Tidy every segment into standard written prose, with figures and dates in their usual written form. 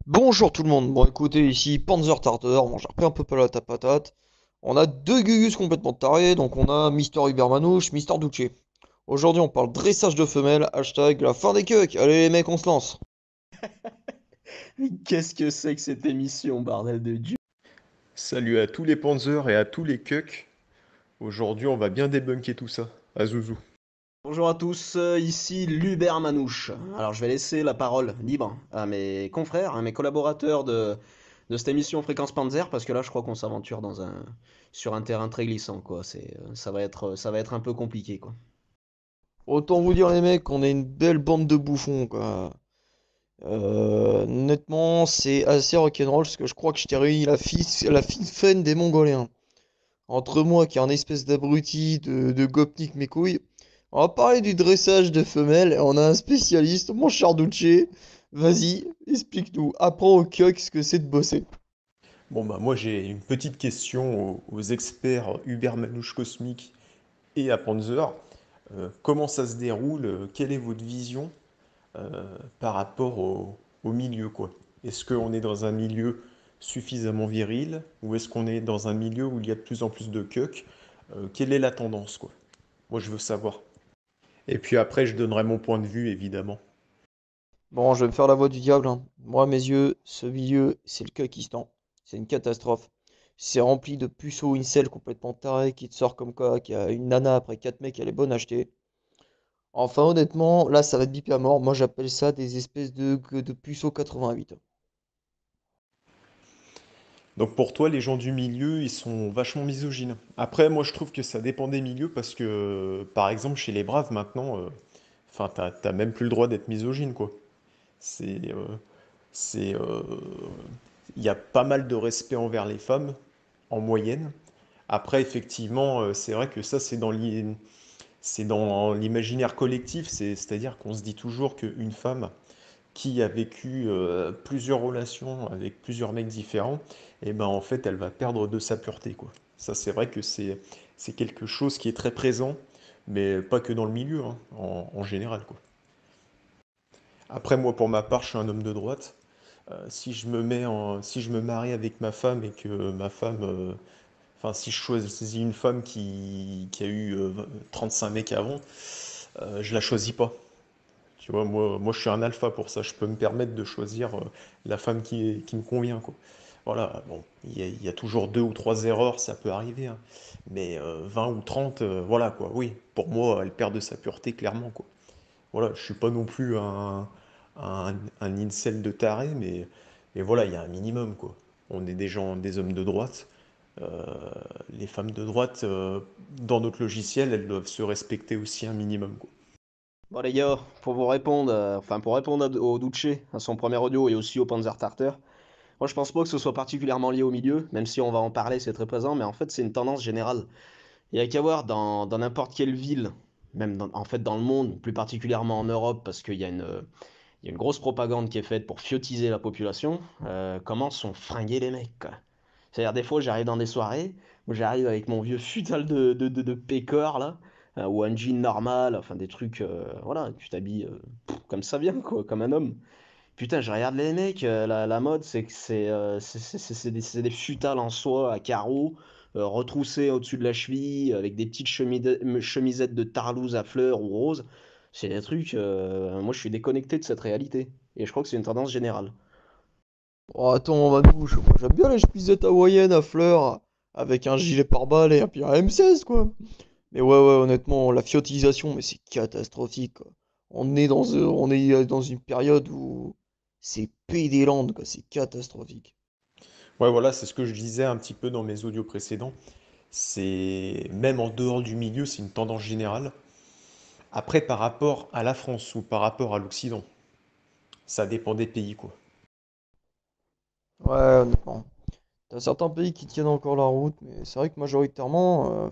Bonjour tout le monde. Bon, écoutez, ici Panzer Tartar. Bon, j'ai repris un peu patate à patate. On a deux Gugus complètement tarés. Donc, on a Mister Ubermanouche, Mister Duce. Aujourd'hui, on parle dressage de femelles. Hashtag la fin des cucks. Allez, les mecs, on se lance. Mais qu'est-ce que c'est que cette émission, bordel de Dieu? Salut à tous les Panzers et à tous les Cucks. Aujourd'hui, on va bien débunker tout ça. À Zouzou. Bonjour à tous, ici Lubert Manouche. Alors je vais laisser la parole libre à mes confrères, à mes collaborateurs de cette émission Fréquence Panzer, parce que là je crois qu'on s'aventure sur un terrain très glissant, quoi. Ça va être un peu compliqué, quoi. Autant vous dire, les mecs, qu'on est une belle bande de bouffons, quoi. Honnêtement, c'est assez rock'n'roll parce que je crois que je t'ai réuni la fine faine des Mongoliens. Entre moi qui est un espèce d'abruti de gopnik mes couilles, on va parler du dressage de femelles et on a un spécialiste, mon cher Dulce. Vas-y, explique-nous, apprends au coq ce que c'est de bosser. Bon, bah, moi, j'ai une petite question aux experts Hubert Manouche Cosmique et à Panzer. Comment ça se déroule? Quelle est votre vision par rapport au milieu, quoi? Est-ce qu'on est dans un milieu suffisamment viril ou est-ce qu'on est dans un milieu où il y a de plus en plus de cucks? Quelle est la tendance, quoi? Moi, je veux savoir. Et puis après, je donnerai mon point de vue, évidemment. Bon, je vais me faire la voix du diable, hein. Moi, à mes yeux, ce milieu, c'est le Kyrgyzstan. C'est une catastrophe. C'est rempli de puceaux incels complètement tarés qui te sort comme quoi, qu'il y a une nana après 4 mecs, elle est bonne à acheter. Enfin, honnêtement, là, ça va être bipé à mort. Moi, j'appelle ça des espèces de puceaux 88. Donc pour toi, les gens du milieu, ils sont vachement misogynes. Après, moi, je trouve que ça dépend des milieux parce que, par exemple, chez les Braves, maintenant, enfin, t'as même plus le droit d'être misogyne, quoi. C'est, c'est, il y a pas mal de respect envers les femmes, en moyenne. Après, effectivement, c'est vrai que ça, c'est dans l'imaginaire collectif, c'est-à-dire qu'on se dit toujours qu'une femme qui a vécu plusieurs relations avec plusieurs mecs différents, et ben en fait elle va perdre de sa pureté quoi. Ça c'est vrai que c'est quelque chose qui est très présent, mais pas que dans le milieu, hein, en général quoi. Après moi pour ma part je suis un homme de droite. Si je me marie avec ma femme et que ma femme, enfin si je choisis une femme qui a eu 35 mecs avant, je la choisis pas. Tu vois, moi, je suis un alpha pour ça. Je peux me permettre de choisir la femme qui me convient, quoi. Voilà, bon, il y a toujours deux ou trois erreurs, ça peut arriver, hein. Mais 20 ou 30, voilà, quoi. Oui, pour moi, elle perd de sa pureté, clairement, quoi. Voilà, je suis pas non plus un incel de taré, mais voilà, il y a un minimum, quoi. On est des gens, des hommes de droite. Euh, les femmes de droite, dans notre logiciel, elles doivent se respecter aussi un minimum, quoi. Bon les gars, pour vous répondre, enfin pour répondre au Duce, à son premier audio et aussi au Panzer Tarter, moi je pense pas que ce soit particulièrement lié au milieu, même si on va en parler, c'est très présent, mais en fait c'est une tendance générale. Il y a qu'à voir dans n'importe quelle ville, même en fait dans le monde, plus particulièrement en Europe, parce qu'il y a une grosse propagande qui est faite pour fiotiser la population, comment sont fringués les mecs, quoi. C'est-à-dire des fois j'arrive dans des soirées où j'arrive avec mon vieux futal de pécor là, ou un jean normal, enfin des trucs, voilà, tu t'habilles comme ça vient, quoi, comme un homme. Putain, je regarde les mecs, la mode, c'est que c'est des futales en soie à carreaux, retroussées au-dessus de la cheville, avec des petites chemisettes de Tarlouse à fleurs ou roses. C'est des trucs, moi je suis déconnecté de cette réalité. Et je crois que c'est une tendance générale. Oh, attends, Manouche, moi j'aime bien les chemisettes hawaïennes à fleurs, avec un gilet pare-balles et puis un M16, quoi. Mais ouais, ouais, honnêtement, la fiotisation, mais c'est catastrophique, quoi. On est dans une période où c'est pédéland, quoi, c'est catastrophique. Ouais, voilà, c'est ce que je disais un petit peu dans mes audios précédents. C'est même en dehors du milieu, c'est une tendance générale. Après, par rapport à la France ou par rapport à l'Occident, ça dépend des pays, quoi. Ouais, honnêtement. T'as certains pays qui tiennent encore la route, mais c'est vrai que majoritairement,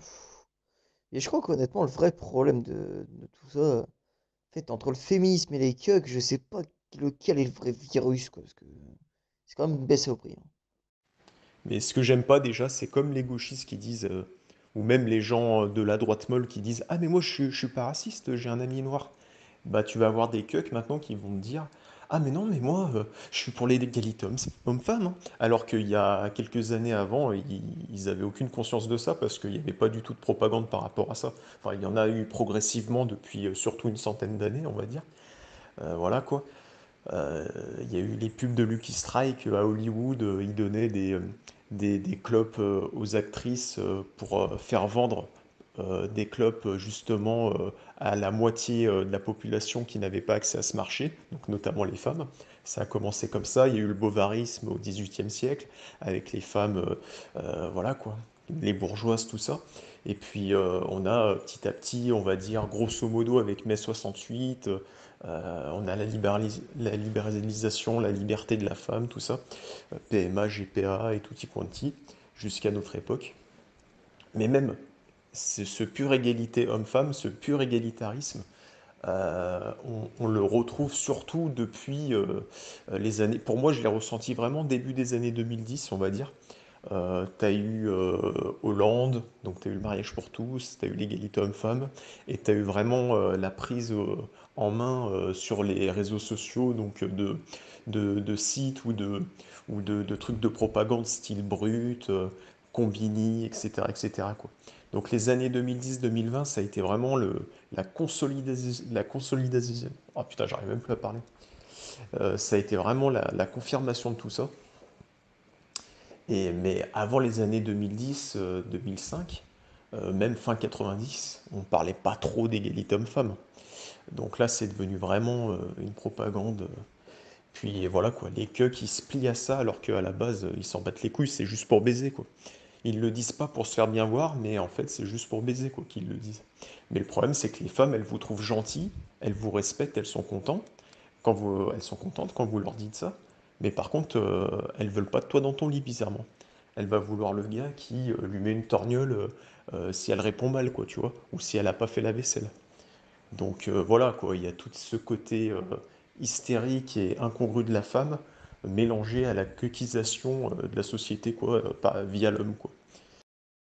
et je crois qu'honnêtement, le vrai problème de tout ça, en fait, entre le féminisme et les cucks, je sais pas lequel est le vrai virus, quoi, parce que c'est quand même une baisse au prix, hein. Mais ce que j'aime pas déjà, c'est comme les gauchistes qui disent, ou même les gens de la droite molle qui disent, ah mais moi je suis pas raciste, j'ai un ami noir. Bah tu vas avoir des cucks maintenant qui vont te dire, Ah mais non, mais moi, je suis pour l'égalité homme-femme, hein. Alors qu'il y a quelques années avant, ils avaient aucune conscience de ça parce qu'il n'y avait pas du tout de propagande par rapport à ça. Enfin, il y en a eu progressivement depuis surtout une centaine d'années, on va dire. Voilà quoi. Euh, il y a eu les pubs de Lucky Strike à Hollywood, ils donnaient des clopes aux actrices pour faire vendre des clopes justement à la moitié de la population qui n'avait pas accès à ce marché, donc notamment les femmes. Ça a commencé comme ça, il y a eu le bovarisme au XVIIIe siècle, avec les femmes, voilà quoi, les bourgeoises, tout ça. Et puis on a petit à petit, on va dire grosso modo avec mai 68, on a la libéralisation, la liberté de la femme, tout ça, PMA, GPA et tutti quanti, jusqu'à notre époque. Mais même ce pure égalité homme-femme, ce pur égalitarisme, on le retrouve surtout depuis les années. Pour moi, je l'ai ressenti vraiment début des années 2010, on va dire. Tu as eu Hollande, donc tu as eu le mariage pour tous, tu as eu l'égalité homme-femme, et tu as eu vraiment la prise en main sur les réseaux sociaux, donc de sites ou de trucs de propagande style Brut, Combini, etc., etc., quoi. Donc les années 2010-2020, ça a été vraiment la consolidation. Oh putain, j'arrive même plus à parler. Ça a été vraiment la confirmation de tout ça. Mais avant les années 2010, 2005, même fin 90, on ne parlait pas trop d'égalité homme-femme. Donc là, c'est devenu vraiment une propagande. Puis voilà quoi, les queues qui se plient à ça alors qu'à la base, ils s'en battent les couilles, c'est juste pour baiser quoi. Ils le disent pas pour se faire bien voir, mais en fait, c'est juste pour baiser quoi qu'ils le disent. Mais le problème, c'est que les femmes, elles vous trouvent gentil, elles vous respectent, elles sont contentes quand vous leur dites ça. Mais par contre, elles veulent pas de toi dans ton lit, bizarrement. Elle va vouloir le gars qui lui met une torgnole si elle répond mal, quoi, tu vois, ou si elle a pas fait la vaisselle. Donc voilà, quoi, il y a tout ce côté hystérique et incongru de la femme mélangé à la cuequisation de la société, quoi, via l'homme, quoi.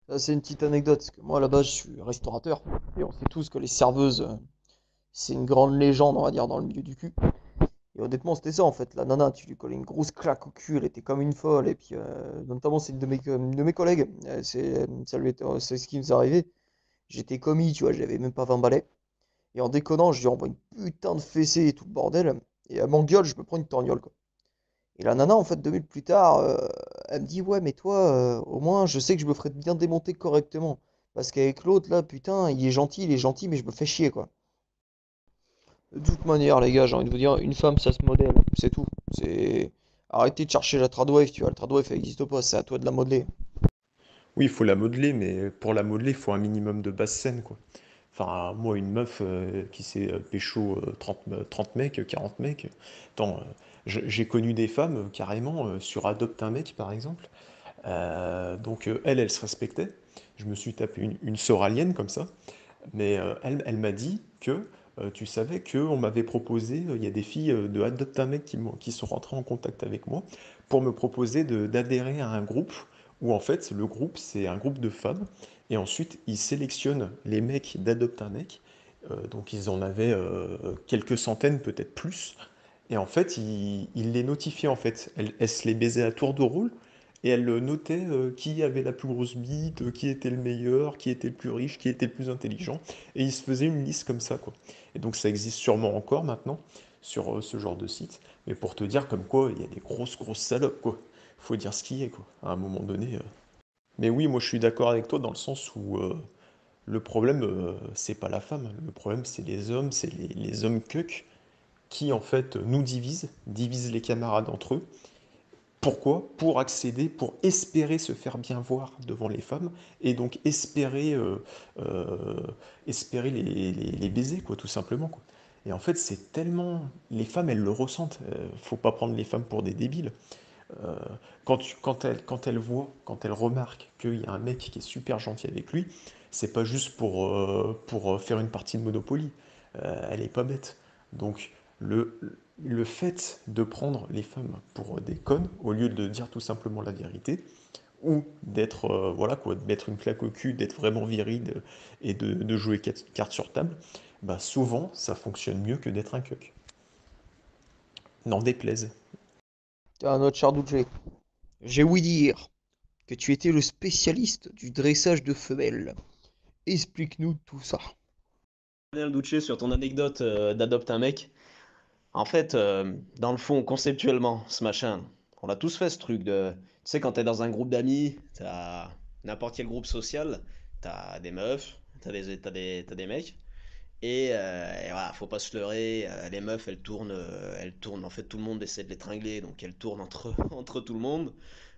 Ça, c'est une petite anecdote, parce que moi, à la base, je suis restaurateur, et on sait tous que les serveuses, c'est une grande légende, on va dire, dans le milieu du cul. Et honnêtement, c'était ça, en fait. La nana, tu lui collais une grosse claque au cul, elle était comme une folle, et puis, notamment, c'est une de mes collègues, c'est ce qui nous est arrivé. J'étais commis, tu vois, j'avais même pas 20 balais. Et en déconnant, je lui envoie une putain de fessée et tout le bordel. Et elle m'engueule, je me prends une torgnole, quoi. Et la nana, en fait, 2 minutes plus tard, elle me dit, ouais, mais toi, au moins, je sais que je me ferais bien démonter correctement. Parce qu'avec l'autre, là, putain, il est gentil, mais je me fais chier, quoi. De toute manière, les gars, j'ai envie de vous dire, une femme, ça se modèle, c'est tout. C'est... Arrêtez de chercher la tradwife, tu vois, la tradwife, elle n'existe pas, c'est à toi de la modeler. Oui, il faut la modeler, mais pour la modeler, il faut un minimum de basse scène, quoi. Enfin, moi, une meuf qui s'est pécho 30, 30 mecs, 40 mecs. Attends, j'ai connu des femmes carrément sur Adopte un mec, par exemple. Donc, elle se respectait. Je me suis tapé une soralienne comme ça. Mais elle m'a dit que tu savais qu'on m'avait proposé, il y a des filles de Adopte un mec qui sont rentrées en contact avec moi pour me proposer d'adhérer à un groupe où en fait le groupe c'est un groupe de femmes et ensuite ils sélectionnent les mecs d'Adopte un mec. Donc ils en avaient quelques centaines, peut-être plus. Et en fait, ils les notifiaient en fait. Elles se les baisaient à tour de rôle et elles notaient qui avait la plus grosse bite, qui était le meilleur, qui était le plus riche, qui était le plus intelligent. Et ils se faisaient une liste comme ça, quoi. Et donc ça existe sûrement encore maintenant sur ce genre de site. Mais pour te dire comme quoi, il y a des grosses, grosses salopes, quoi. Faut dire ce qui est, quoi, à un moment donné. Mais oui, moi je suis d'accord avec toi dans le sens où le problème, c'est pas la femme. Le problème, c'est les hommes, c'est les hommes cucks qui en fait nous divisent les camarades entre eux. Pourquoi? Pour accéder, pour espérer se faire bien voir devant les femmes et donc euh, espérer les baiser, quoi, tout simplement, quoi. Et en fait, c'est tellement. Les femmes, elles le ressentent. Faut pas prendre les femmes pour des débiles. Euh, quand elles remarquent qu'il y a un mec qui est super gentil avec lui, c'est pas juste pour faire une partie de Monopoly. Elle est pas bête. Donc, le, le fait de prendre les femmes pour des connes, au lieu de dire tout simplement la vérité, ou d'être voilà quoi, de mettre une claque au cul, d'être vraiment viril et de jouer cartes sur table, bah souvent ça fonctionne mieux que d'être un cuck. n'en déplaise. Tiens, notre cher Douché, j'ai ouï dire que tu étais le spécialiste du dressage de femelles. Explique-nous tout ça. Bien le Duce sur ton anecdote d'adopte un mec. En fait, dans le fond, conceptuellement, ce machin, on a tous fait ce truc de. Tu sais, quand t'es dans un groupe d'amis, t'as n'importe quel groupe social, t'as des meufs, t'as des mecs. Et voilà, faut pas se leurrer, les meufs elles tournent, en fait tout le monde essaie de les tringler, donc elles tournent entre, entre tout le monde,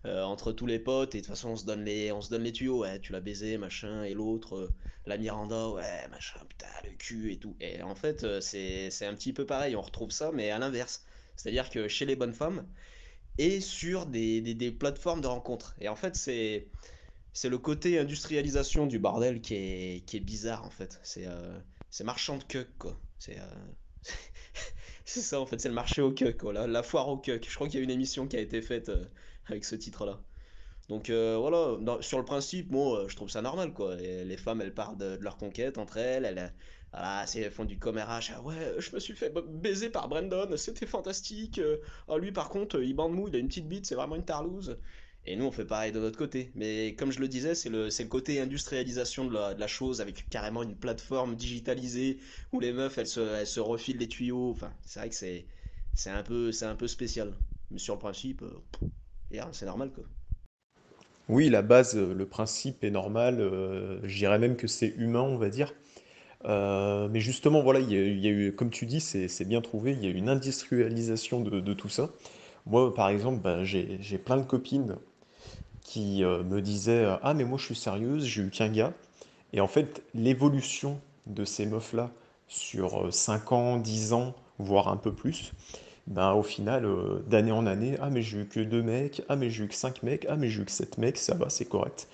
entre tous les potes, et de toute façon on se donne les tuyaux, ouais, tu l'as baisé, machin, et l'autre, la Miranda, ouais, machin, putain, le cul et tout. Et en fait, c'est un petit peu pareil, on retrouve ça, mais à l'inverse. C'est-à-dire que chez les bonnes femmes, et sur des plateformes de rencontres. Et en fait, c'est le côté industrialisation du bordel qui est bizarre en fait. C'est marchand de cuck quoi. C'est ça en fait, c'est le marché au cuck, quoi, la foire au cuck. Je crois qu'il y a une émission qui a été faite avec ce titre-là. Donc voilà, sur le principe, moi je trouve ça normal quoi. Les femmes elles parlent de leur conquête entre elles, voilà, elles font du commérage. Ah ouais, je me suis fait baiser par Brandon, c'était fantastique. Ah lui par contre, il bande mou, il a une petite bite, c'est vraiment une tarlouse. Et nous on fait pareil de notre côté. Mais comme je le disais, c'est le côté industrialisation de la chose avec carrément une plateforme digitalisée où les meufs elles se refilent les tuyaux. Enfin, c'est vrai que c'est un peu spécial. Mais sur le principe, c'est normal quoi. Oui, la base, le principe est normal, je dirais même que c'est humain, on va dire. Mais justement, voilà, il y a eu, comme tu dis, c'est bien trouvé, il y a eu une industrialisation de tout ça. Moi, par exemple, ben, j'ai plein de copines qui me disaient ah, mais moi je suis sérieuse, j'ai eu qu'un gars. Et en fait, l'évolution de ces meufs-là sur 5 ans, 10 ans, voire un peu plus, ben, au final, d'année en année, ah, mais j'ai eu que 2 mecs, ah, mais j'ai eu que 5 mecs, ah, mais j'ai eu que 7 mecs, ça va, c'est correct.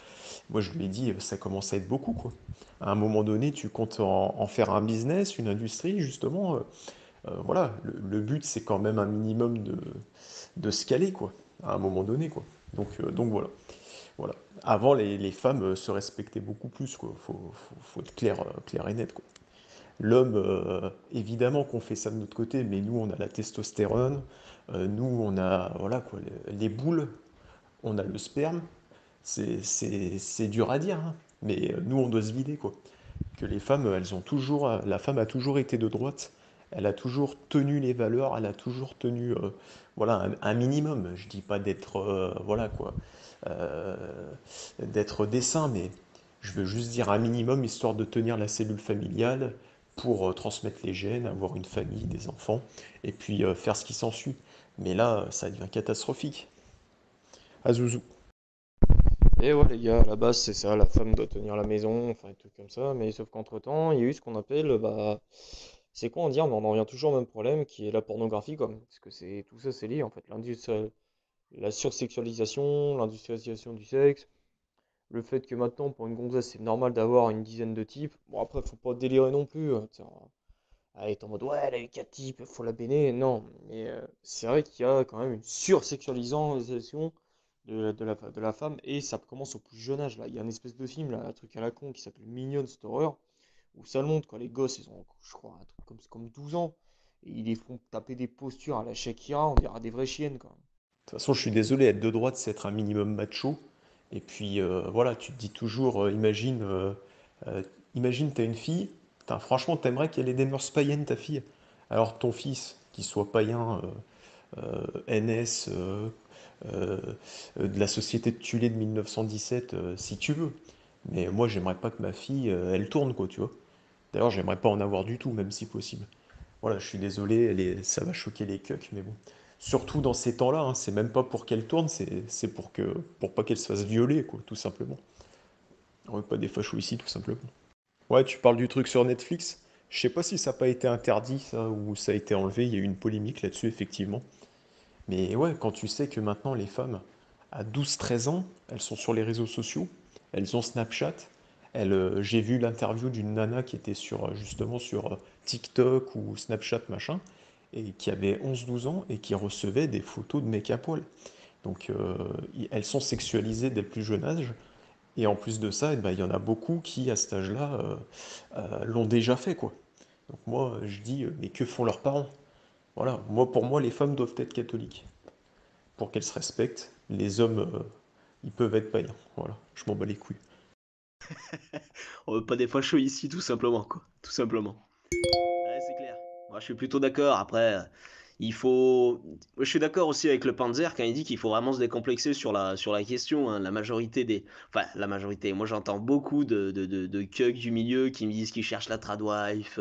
Moi, je lui ai dit, ça commence à être beaucoup, quoi. À un moment donné, tu comptes en faire un business, une industrie, justement. Voilà, le but, c'est quand même un minimum de se caler, quoi, à un moment donné, quoi. Donc voilà. Voilà. Avant, les femmes se respectaient beaucoup plus, quoi. Faut être clair, clair et net, quoi. L'homme, évidemment qu'on fait ça de notre côté, mais nous, on a la testostérone, nous, on a, voilà, quoi, les boules, on a le sperme. C'est dur à dire, hein. Mais nous, on doit se vider, quoi. Que les femmes, elles ont toujours, la femme a toujours été de droite, elle a toujours tenu les valeurs, elle a toujours tenu, voilà, un minimum. Je dis pas d'être, voilà quoi, euh, d'être des saints, mais je veux juste dire un minimum histoire de tenir la cellule familiale pour transmettre les gènes, avoir une famille, des enfants, et puis faire ce qui s'ensuit. Mais là, ça devient catastrophique. Azouzou. Et ouais, les gars, à la base, c'est ça, la femme doit tenir la maison, enfin, des trucs comme ça, mais sauf qu'entre-temps, il y a eu ce qu'on appelle, bah, c'est quoi en dire, mais on en revient toujours au même problème, qui est la pornographie, comme, parce que c'est, tout ça, c'est lié, en fait, la sursexualisation, l'industrialisation du sexe, le fait que maintenant, pour une gonzesse, c'est normal d'avoir une dizaine de types, bon, après, faut pas délirer non plus, hein, tu sais, elle est en mode, ouais, elle a eu 4 types, faut la béner, non, mais c'est vrai qu'il y a quand même une sursexualisation de la femme et ça commence au plus jeune âge là. Il y a une espèce de film là, un truc à la con qui s'appelle Minions cette horreur où ça le montre quand les gosses ils ont je crois un truc comme 12 ans et ils les font taper des postures à la Shakira, on dirait des vraies chiennes quoi. De toute façon, je suis désolé, être de droite, c'est être un minimum macho. Et puis voilà, tu te dis toujours, euh, imagine, t'as une fille, putain, franchement, t'aimerais qu'elle ait des mœurs païennes, ta fille. Alors ton fils, qu'il soit païen, NS, euh, de la société de Tulé de 1917, si tu veux. Mais moi, j'aimerais pas que ma fille, elle tourne, quoi, tu vois. D'ailleurs, j'aimerais pas en avoir du tout, même si possible. Voilà, je suis désolé, ça va choquer les cucks, mais bon. Surtout dans ces temps-là, hein, c'est même pas pour qu'elle tourne, c'est pour pas qu'elle se fasse violer, quoi, tout simplement. On veut pas des fachos ici, tout simplement. Ouais, tu parles du truc sur Netflix. Je sais pas si ça n'a pas été interdit, ça, ou ça a été enlevé. Il y a eu une polémique là-dessus, effectivement. Mais ouais, quand tu sais que maintenant les femmes, à 12-13 ans, elles sont sur les réseaux sociaux, elles ont Snapchat. J'ai vu l'interview d'une nana qui était justement sur TikTok ou Snapchat machin, et qui avait 11-12 ans et qui recevait des photos de mecs à poil. Donc elles sont sexualisées dès le plus jeune âge. Et en plus de ça, eh ben, il y en a beaucoup qui, à cet âge-là, l'ont déjà fait, quoi. Donc moi, je dis, mais que font leurs parents? Voilà, moi, pour moi, les femmes doivent être catholiques pour qu'elles se respectent. Les hommes, ils peuvent être païens. Voilà, je m'en bats les couilles. On veut pas des fachos ici, tout simplement, quoi. Tout simplement. Ouais, c'est clair. Moi, je suis plutôt d'accord. Après, il faut. Moi, je suis d'accord aussi avec le Panzer quand il dit qu'il faut vraiment se décomplexer sur la question, hein. La majorité des. Enfin, la majorité. Moi, j'entends beaucoup de cucks du milieu qui me disent qu'ils cherchent la tradwife,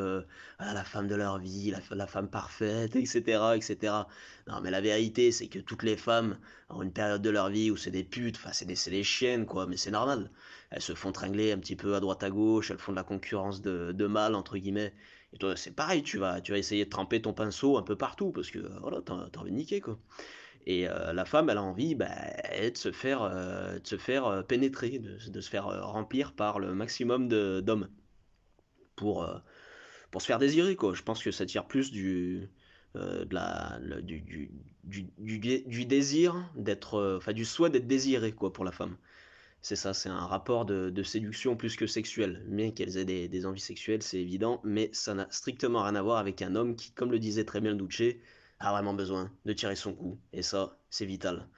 la femme de leur vie, la femme parfaite, etc., etc. Non, mais la vérité, c'est que toutes les femmes ont une période de leur vie où c'est des putes, enfin, c'est des chiennes, quoi. Mais c'est normal. Elles se font tringler un petit peu à droite à gauche, elles font de la concurrence de mâles, entre guillemets. Et toi, c'est pareil, tu vas essayer de tremper ton pinceau un peu partout parce que voilà, t'as envie de niquer quoi. Et la femme, elle a envie bah, de se faire pénétrer, de se faire remplir par le maximum d'hommes pour, euh, pour se faire désirer quoi. Je pense que ça tire plus de la, le- du désir d'être, enfin du souhait d'être désiré quoi pour la femme. C'est ça, c'est un rapport de séduction plus que sexuel. Bien qu'elles aient des envies sexuelles, c'est évident, mais ça n'a strictement rien à voir avec un homme qui, comme le disait très bien le Duce, a vraiment besoin de tirer son coup. Et ça, c'est vital.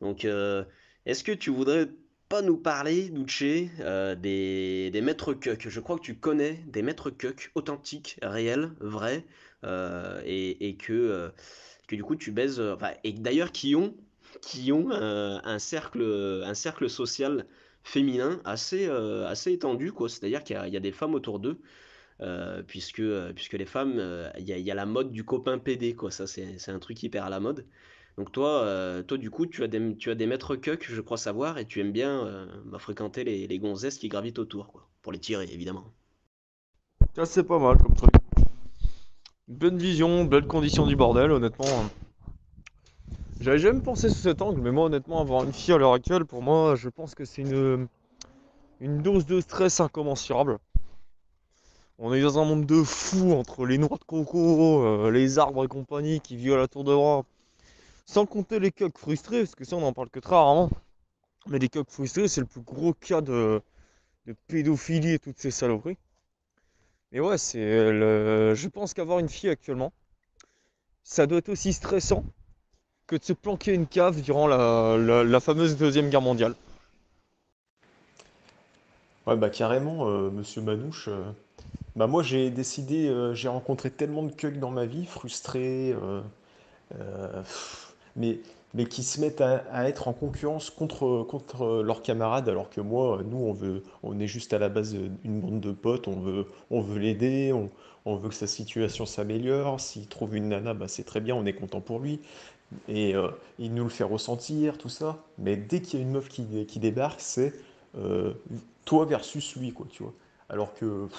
Donc, est-ce que tu voudrais pas nous parler, Duce, des maîtres cuck? Je crois que tu connais des maîtres cuck authentiques, réels, vrais, que du coup tu baises, enfin, et d'ailleurs qui ont un cercle social féminin assez étendu, quoi. C'est-à-dire qu'il y a des femmes autour d'eux, puisque les femmes, il y a la mode du copain PD, quoi. Ça, c'est un truc hyper à la mode. Donc toi, du coup, tu as des maîtres cuck, je crois savoir, et tu aimes bien bah, fréquenter les gonzesses qui gravitent autour, quoi. Pour les tirer, évidemment. Ça, c'est pas mal comme truc. Bonne vision, belle condition du bordel, honnêtement. J'avais jamais pensé sous cet angle, mais moi, honnêtement, avoir une fille à l'heure actuelle, pour moi, je pense que c'est une dose de stress incommensurable. On est dans un monde de fous entre les noix de coco, les arbres et compagnie qui vivent à la tour de bras. Sans compter les coqs frustrés, parce que ça, on en parle que très rarement. Mais les coqs frustrés, c'est le plus gros cas de pédophilie et toutes ces saloperies. Mais ouais, je pense qu'avoir une fille actuellement, ça doit être aussi stressant que de se planquer une cave durant la fameuse Deuxième Guerre mondiale. Ouais, bah carrément, monsieur Manouche. Bah moi, j'ai rencontré tellement de cucks dans ma vie, frustrés, mais, mais qui se mettent à être en concurrence contre leurs camarades, alors que moi, nous, on est juste à la base une bande de potes, on veut l'aider, on veut que sa situation s'améliore. S'il trouve une nana, bah, c'est très bien, on est content pour lui. Et il nous le fait ressentir, tout ça. Mais dès qu'il y a une meuf qui débarque, c'est euh, toi versus lui, quoi, tu vois. Alors que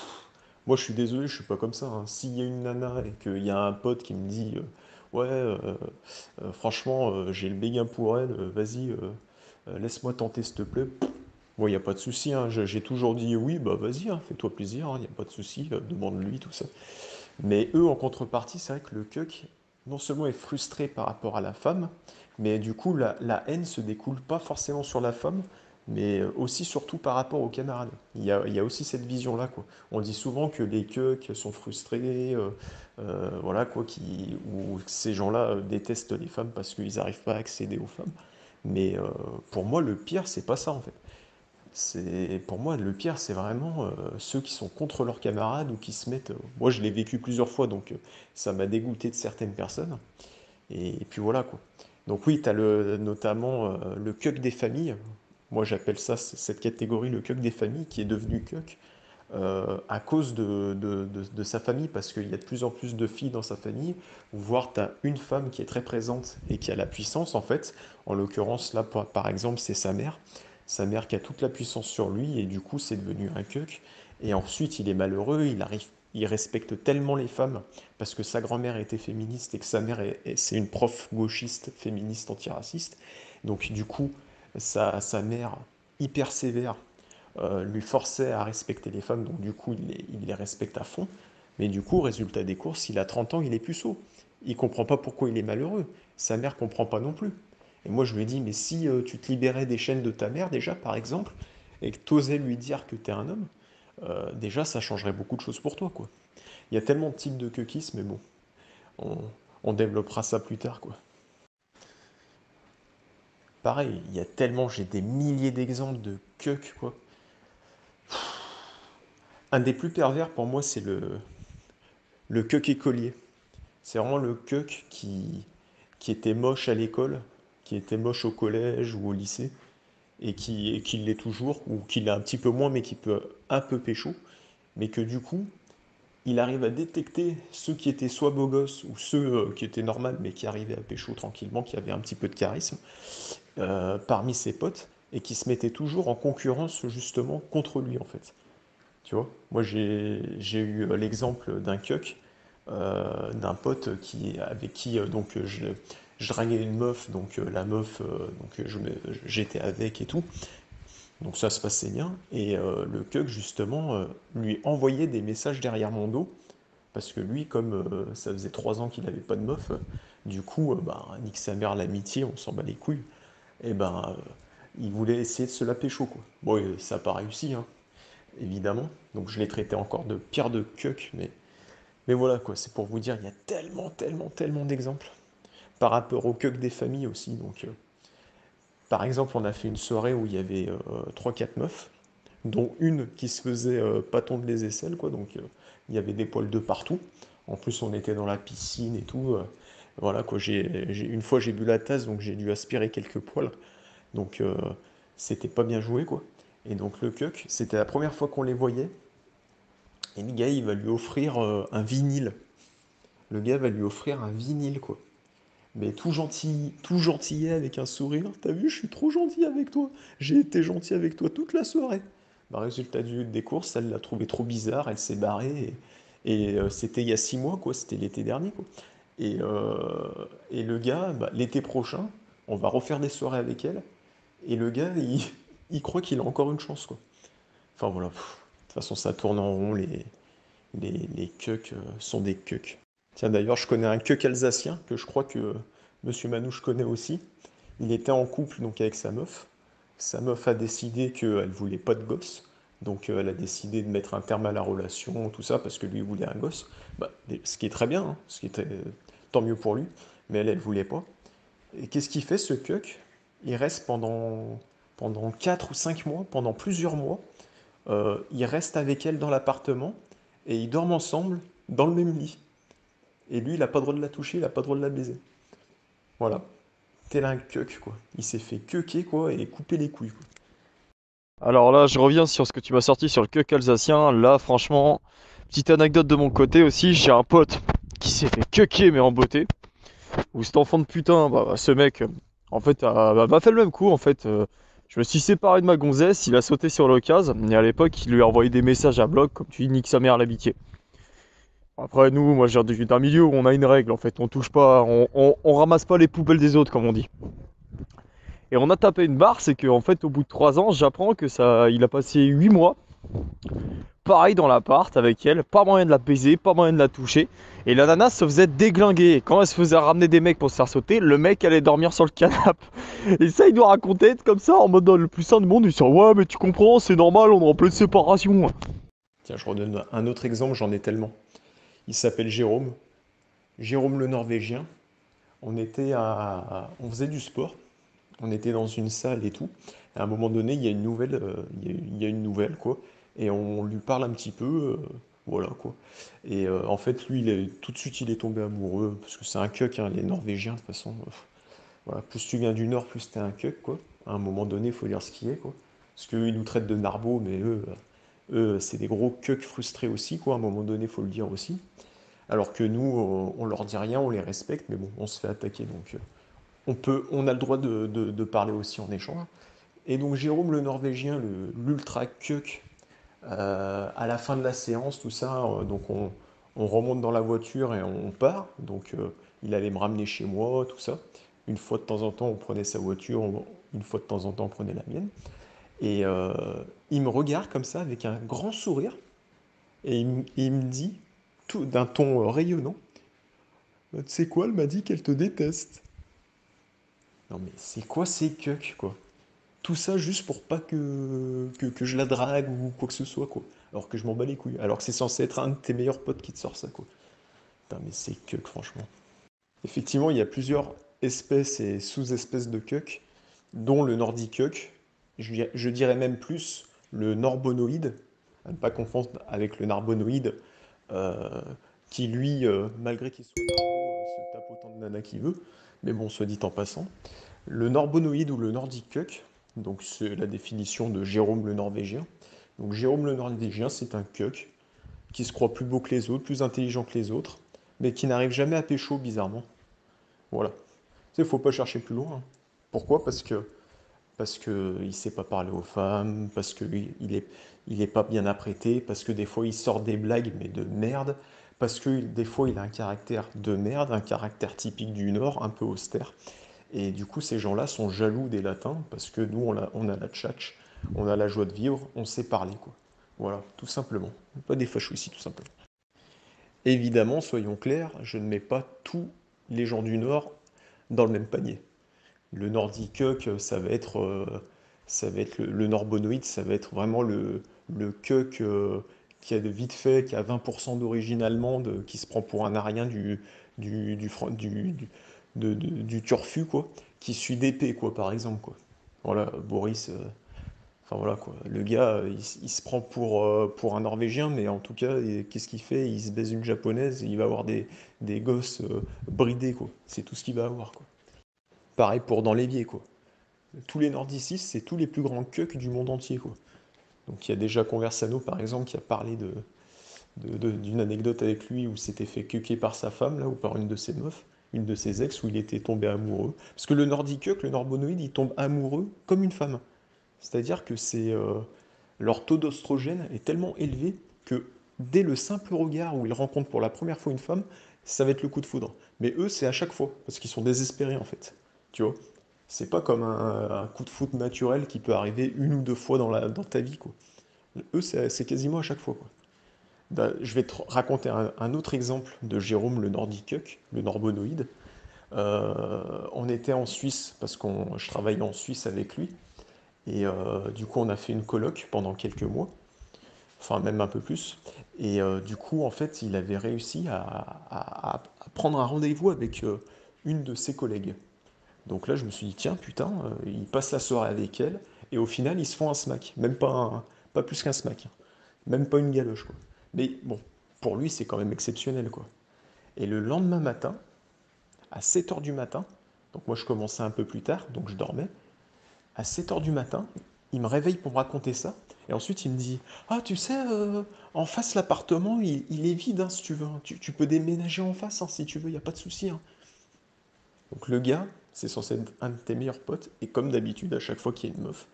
moi, je suis désolé, je suis pas comme ça, hein. S'il y a une nana et qu'il y a un pote qui me dit ouais, franchement, j'ai le béguin pour elle, vas-y, laisse-moi tenter, s'il te plaît. Moi, il n'y a pas de souci, hein. J'ai toujours dit oui, bah vas-y, hein, fais-toi plaisir, il n'y a pas de souci, demande-lui, tout ça. Mais eux, en contrepartie, c'est vrai que le cuck, non seulement est frustré par rapport à la femme, mais du coup, la haine se découle pas forcément sur la femme, mais aussi surtout par rapport aux camarades. Il y a aussi cette vision-là, quoi. On dit souvent que les cucks sont frustrés, voilà, quoi, ou que ces gens-là détestent les femmes parce qu'ils n'arrivent pas à accéder aux femmes. Mais pour moi, le pire, c'est pas ça, en fait. Pour moi, le pire, c'est vraiment ceux qui sont contre leurs camarades ou qui se mettent. Moi, je l'ai vécu plusieurs fois, donc ça m'a dégoûté de certaines personnes. Et puis voilà quoi. Donc oui, tu as notamment le cuck des familles. Moi, j'appelle ça cette catégorie le cuck des familles qui est devenu cuck à cause de sa famille, parce qu'il y a de plus en plus de filles dans sa famille, voire tu as une femme qui est très présente et qui a la puissance en fait. En l'occurrence, là, par exemple, c'est sa mère qui a toute la puissance sur lui, et du coup, c'est devenu un cuck. Et ensuite, il est malheureux, il respecte tellement les femmes, parce que sa grand-mère était féministe et que sa mère c'est une prof gauchiste, féministe, antiraciste. Donc, du coup, sa mère, hyper sévère, lui forçait à respecter les femmes, donc du coup il les respecte à fond. Mais du coup, résultat des courses, il a 30 ans, il est puceau. Il comprend pas pourquoi il est malheureux. Sa mère comprend pas non plus. Et moi je lui dis, mais si tu te libérais des chaînes de ta mère déjà, par exemple, et que tu osais lui dire que tu es un homme, déjà ça changerait beaucoup de choses pour toi, quoi. Il y a tellement de types de cuckis, mais bon, on, on développera ça plus tard, quoi. Pareil, il y a tellement, j'ai des milliers d'exemples de cuck, quoi. Un des plus pervers pour moi, c'est le cuck écolier. C'est vraiment le cuck qui était moche à l'école, qui était moche au collège ou au lycée, et qui l'est toujours, ou qui l'est un petit peu moins, mais qui peut un peu pécho, mais que du coup, il arrive à détecter ceux qui étaient soit beaux gosses, ou ceux qui étaient normaux, mais qui arrivaient à pécho tranquillement, qui avaient un petit peu de charisme, parmi ses potes, et qui se mettaient toujours en concurrence justement contre lui en fait. Tu vois, moi j'ai eu l'exemple d'un cuck, d'un pote avec qui je draguais une meuf, donc la meuf, j'étais avec et tout, donc ça se passait bien, et le cuck justement lui envoyait des messages derrière mon dos, parce que lui, comme ça faisait 3 ans qu'il n'avait pas de meuf, du coup, bah, nique sa mère l'amitié, on s'en bat les couilles, et ben il voulait essayer de se la pécho quoi. Bon, ça n'a pas réussi, hein, évidemment. Donc je l'ai traité encore de pire de cuck, mais voilà quoi, c'est pour vous dire, il y a tellement, tellement, tellement d'exemples. Par rapport au cuck des familles aussi. Donc, par exemple, on a fait une soirée où il y avait 3-4 meufs, dont une qui se faisait pas tondre les aisselles, quoi. Donc il y avait des poils de partout. En plus, on était dans la piscine et tout. Voilà quoi. Une fois, j'ai bu la tasse, donc j'ai dû aspirer quelques poils. Donc c'était pas bien joué, quoi. Et donc le cuck, c'était la première fois qu'on les voyait. Et le gars, il va lui offrir un vinyle. Le gars va lui offrir un vinyle, quoi. Mais tout gentil, tout gentillet avec un sourire. T'as vu, je suis trop gentil avec toi. J'ai été gentil avec toi toute la soirée. Bah, résultat des courses, elle l'a trouvé trop bizarre, elle s'est barrée. Et c'était il y a 6 mois, quoi. C'était l'été dernier, quoi. Et le gars, bah, l'été prochain, on va refaire des soirées avec elle. Et le gars, il croit qu'il a encore une chance, quoi. Enfin voilà. De toute façon, ça tourne en rond. Les cucks sont des cucks. Tiens, d'ailleurs, je connais un cuck alsacien que je crois que Monsieur Manouche connaît aussi. Il était en couple donc avec sa meuf. Sa meuf a décidé qu'elle voulait pas de gosse. Donc elle a décidé de mettre un terme à la relation, tout ça, parce que lui voulait un gosse. Bah, ce qui est très bien, hein, tant mieux pour lui. Mais elle voulait pas. Et qu'est-ce qu'il fait ce cuck? Il reste pendant 4 ou 5 mois, pendant plusieurs mois. Il reste avec elle dans l'appartement et ils dorment ensemble dans le même lit. Et lui, il n'a pas le droit de la toucher, il n'a pas le droit de la baiser. Voilà. Tel un cuck, quoi. Il s'est fait cucker, quoi, et couper les couilles, quoi. Alors là, je reviens sur ce que tu m'as sorti sur le cuck alsacien. Là, franchement, petite anecdote de mon côté aussi, j'ai un pote qui s'est fait cucker mais en beauté. Où cet enfant de putain, bah, ce mec, en fait, m'a fait le même coup. En fait, je me suis séparé de ma gonzesse, il a sauté sur l'occasion. Et à l'époque, il lui a envoyé des messages à bloc, comme tu dis, nique sa mère l'amitié. Après, nous, moi, je viens d'un milieu où on a une règle, en fait. On touche pas, on ramasse pas les poubelles des autres, comme on dit. Et on a tapé une barre, c'est qu'en fait, au bout de 3 ans, j'apprends que ça, il a passé 8 mois, pareil dans l'appart avec elle, pas moyen de la baiser, pas moyen de la toucher. Et la nana se faisait déglinguer. Et quand elle se faisait ramener des mecs pour se faire sauter, le mec allait dormir sur le canapé. Et ça, il nous racontait comme ça, en mode le plus sain du monde. Il dit ouais, mais tu comprends, c'est normal, on est en pleine séparation. Tiens, je redonne un autre exemple, j'en ai tellement. Il s'appelle Jérôme. Jérôme le Norvégien. On faisait du sport. On était dans une salle et tout. À un moment donné, il y a une nouvelle, il y a une nouvelle, quoi. Et on lui parle un petit peu, voilà, quoi. Et en fait, lui, tout de suite, il est tombé amoureux, parce que c'est un cuck, hein, les Norvégiens, de toute façon. Voilà, plus tu viens du Nord, plus t'es un cuck, quoi. À un moment donné, il faut dire ce qui est, quoi. Parce qu'eux, ils nous traitent de narbo, mais eux, c'est des gros cucks frustrés aussi, quoi. À un moment donné, il faut le dire aussi. Alors que nous, on leur dit rien, on les respecte, mais bon, on se fait attaquer, donc on a le droit de parler aussi en échange. Et donc Jérôme le Norvégien, l'ultra cuck, à la fin de la séance, tout ça, donc on remonte dans la voiture et on part. Donc il allait me ramener chez moi, tout ça. Une fois de temps en temps, on prenait sa voiture, une fois de temps en temps, on prenait la mienne. Et il me regarde comme ça avec un grand sourire et il me dit, tout d'un ton rayonnant, tu sais quoi, elle m'a dit qu'elle te déteste. Non mais c'est quoi ces cucks, quoi? Tout ça juste pour pas que je la drague ou quoi que ce soit, quoi. Alors que je m'en bats les couilles. Alors que c'est censé être un de tes meilleurs potes qui te sort ça, quoi. Putain, mais c'est que franchement. Effectivement, il y a plusieurs espèces et sous-espèces de cuck, dont le Nordic cuck. Je dirais même plus le norbonoïde, à ne pas confondre avec le narbonoïde, euh, qui lui, malgré qu'il soit narbo, se tape autant de nanas qu'il veut. Mais bon, soit dit en passant. Le norbonoïde ou le Nordic cuck, donc c'est la définition de Jérôme le Norvégien. Donc Jérôme le Norvégien, c'est un cuck qui se croit plus beau que les autres, plus intelligent que les autres, mais qui n'arrive jamais à pécho, bizarrement. Voilà. Tu sais, faut pas chercher plus loin, hein. Pourquoi? Parce que il sait pas parler aux femmes, parce que il est pas bien apprêté, parce que des fois il sort des blagues mais de merde, parce que des fois il a un caractère de merde, un caractère typique du Nord, un peu austère. Et du coup, ces gens-là sont jaloux des Latins parce que nous, on a la tchatch, on a la joie de vivre, on sait parler, quoi. Voilà, tout simplement. Pas des fachos ici, tout simplement. Évidemment, soyons clairs, je ne mets pas tous les gens du Nord dans le même panier. Le Nordic Cuck, ça va être le Norbonoïde, ça va être vraiment le Cuck qui a de vite fait, qui a 20% d'origine allemande, qui se prend pour un arien du turfu, quoi, qui suit d'épée, quoi, par exemple, quoi. Voilà, Boris, enfin voilà, quoi. Le gars, il se prend pour un Norvégien, mais en tout cas, qu'est-ce qu'il fait? Il se baise une japonaise et il va avoir des gosses bridés, quoi. C'est tout ce qu'il va avoir, quoi. Pareil pour dans l'évier, quoi. Tous les nordicistes, c'est tous les plus grands cucks du monde entier, quoi. Donc il y a déjà Conversano, par exemple, qui a parlé d'une anecdote avec lui où il s'était fait cucker par sa femme, là, ou par une de ses meufs, une de ses ex, où il était tombé amoureux. Parce que le nordic cuck, le norbonoïde, il tombe amoureux comme une femme. C'est-à-dire que leur taux d'ostrogène est tellement élevé que dès le simple regard où ils rencontrent pour la première fois une femme, ça va être le coup de foudre. Mais eux, c'est à chaque fois, parce qu'ils sont désespérés en fait. Tu vois? C'est pas comme un coup de foudre naturel qui peut arriver une ou deux fois dans ta vie, quoi. Eux, c'est quasiment à chaque fois, quoi. Bah, je vais te raconter un autre exemple de Jérôme le Nordicuck, le Norbonoïde. On était en Suisse, parce que je travaillais en Suisse avec lui, et du coup on a fait une coloc pendant quelques mois, enfin même un peu plus, et du coup en fait il avait réussi à prendre un rendez-vous avec une de ses collègues. Donc là je me suis dit tiens putain, il passe la soirée avec elle, et au final ils se font un smack, même pas plus qu'un smack, hein. Même pas une galoche, quoi. Mais bon, pour lui c'est quand même exceptionnel, quoi. Et le lendemain matin, à 7 heures du matin, donc moi je commençais un peu plus tard, donc je dormais, à 7 heures du matin, il me réveille pour me raconter ça. Et ensuite, il me dit, ah, tu sais, en face, l'appartement, il est vide, hein, si tu veux, hein. Tu peux déménager en face, hein, si tu veux, il n'y a pas de souci, hein. Donc le gars, c'est censé être un de tes meilleurs potes. Et comme d'habitude, à chaque fois qu'il y a une meuf,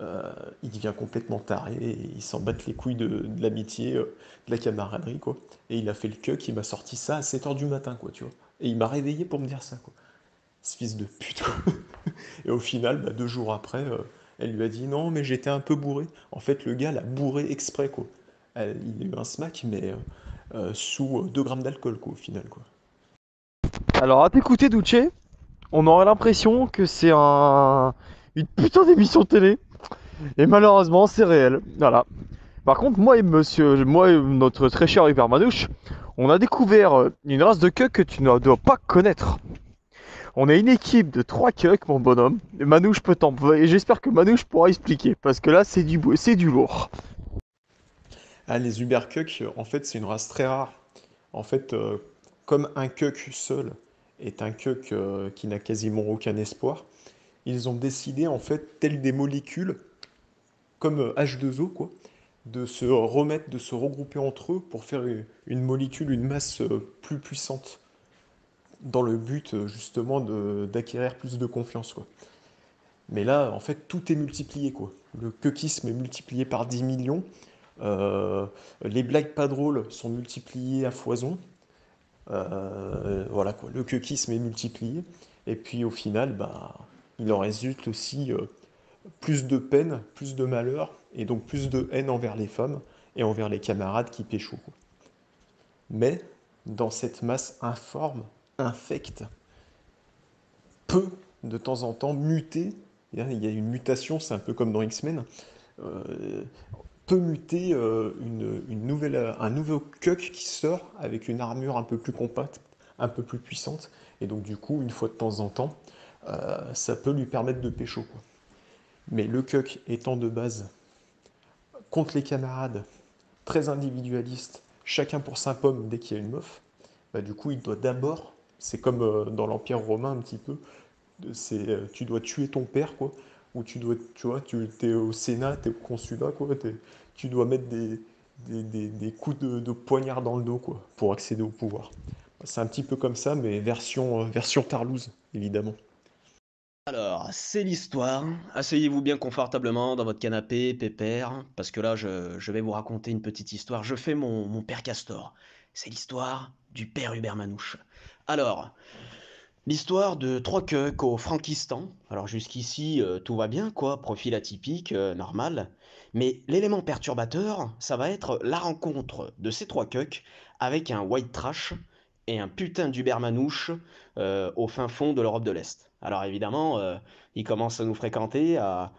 euh, il devient complètement taré. Et il s'en bat les couilles de l'amitié, de la camaraderie, quoi. Et il a fait le cuck, il m'a sorti ça à 7 heures du matin, quoi, tu vois. Et il m'a réveillé pour me dire ça, quoi. Ce fils de pute, quoi. Et au final, bah, 2 jours après, elle lui a dit non, mais j'étais un peu bourré. En fait, le gars l'a bourré exprès, quoi. Il a eu un smack, mais sous 2 grammes d'alcool, quoi, au final, quoi. Alors, à t'écouter, Douce, on aurait l'impression que c'est une putain d'émission télé. Et malheureusement, c'est réel. Voilà. Par contre, moi et notre très cher Hubert Manouche, on a découvert une race de queues que tu ne dois pas connaître. On est une équipe de 3 queues, mon bonhomme. Et Manouche peut t'en... Et j'espère que Manouche pourra expliquer. Parce que là, c'est du lourd. Ah, les Ubercuck, en fait, c'est une race très rare. En fait, comme un cuck seul est un cuck qui n'a quasiment aucun espoir, ils ont décidé, en fait, telles des molécules, comme H2O, quoi, de se remettre, de se regrouper entre eux pour faire une molécule, une masse plus puissante, dans le but justement d'acquérir plus de confiance, quoi. Mais là, en fait, tout est multiplié, quoi. Le cuckisme est multiplié par 10 millions. euh, les blagues pas drôles sont multipliées à foison. Voilà, quoi. Le cuckisme est multiplié. Et puis au final, bah, il en résulte aussi plus de peine, plus de malheur, et donc plus de haine envers les femmes et envers les camarades qui pécho, quoi. Mais dans cette masse informe, infecte, peut de temps en temps muter. Il y a une mutation, c'est un peu comme dans X-Men. euh, Peut muter un nouveau Cuck qui sort avec une armure un peu plus compacte, un peu plus puissante. Et donc du coup, une fois de temps en temps, ça peut lui permettre de pécho, quoi. Mais le cuck étant de base contre les camarades, très individualiste, chacun pour sa pomme dès qu'il y a une meuf, bah, du coup il doit d'abord, c'est comme dans l'Empire romain un petit peu, tu dois tuer ton père, quoi, ou tu vois, tu es au Sénat, tu es au consulat, quoi, tu dois mettre des coups de poignard dans le dos, quoi, pour accéder au pouvoir. C'est un petit peu comme ça, mais version Tarlouse, évidemment. Alors, c'est l'histoire. Asseyez-vous bien confortablement dans votre canapé, pépère, parce que là, je vais vous raconter une petite histoire. Je fais mon père Castor. C'est l'histoire du père Hubert Manouche. Alors, l'histoire de trois queues au Frankistan. Alors jusqu'ici, tout va bien, quoi, profil atypique, normal. Mais l'élément perturbateur, ça va être la rencontre de ces trois queues avec un white trash et un putain d'Hubert Manouche au fin fond de l'Europe de l'Est. Alors évidemment, ils commencent à nous fréquenter, à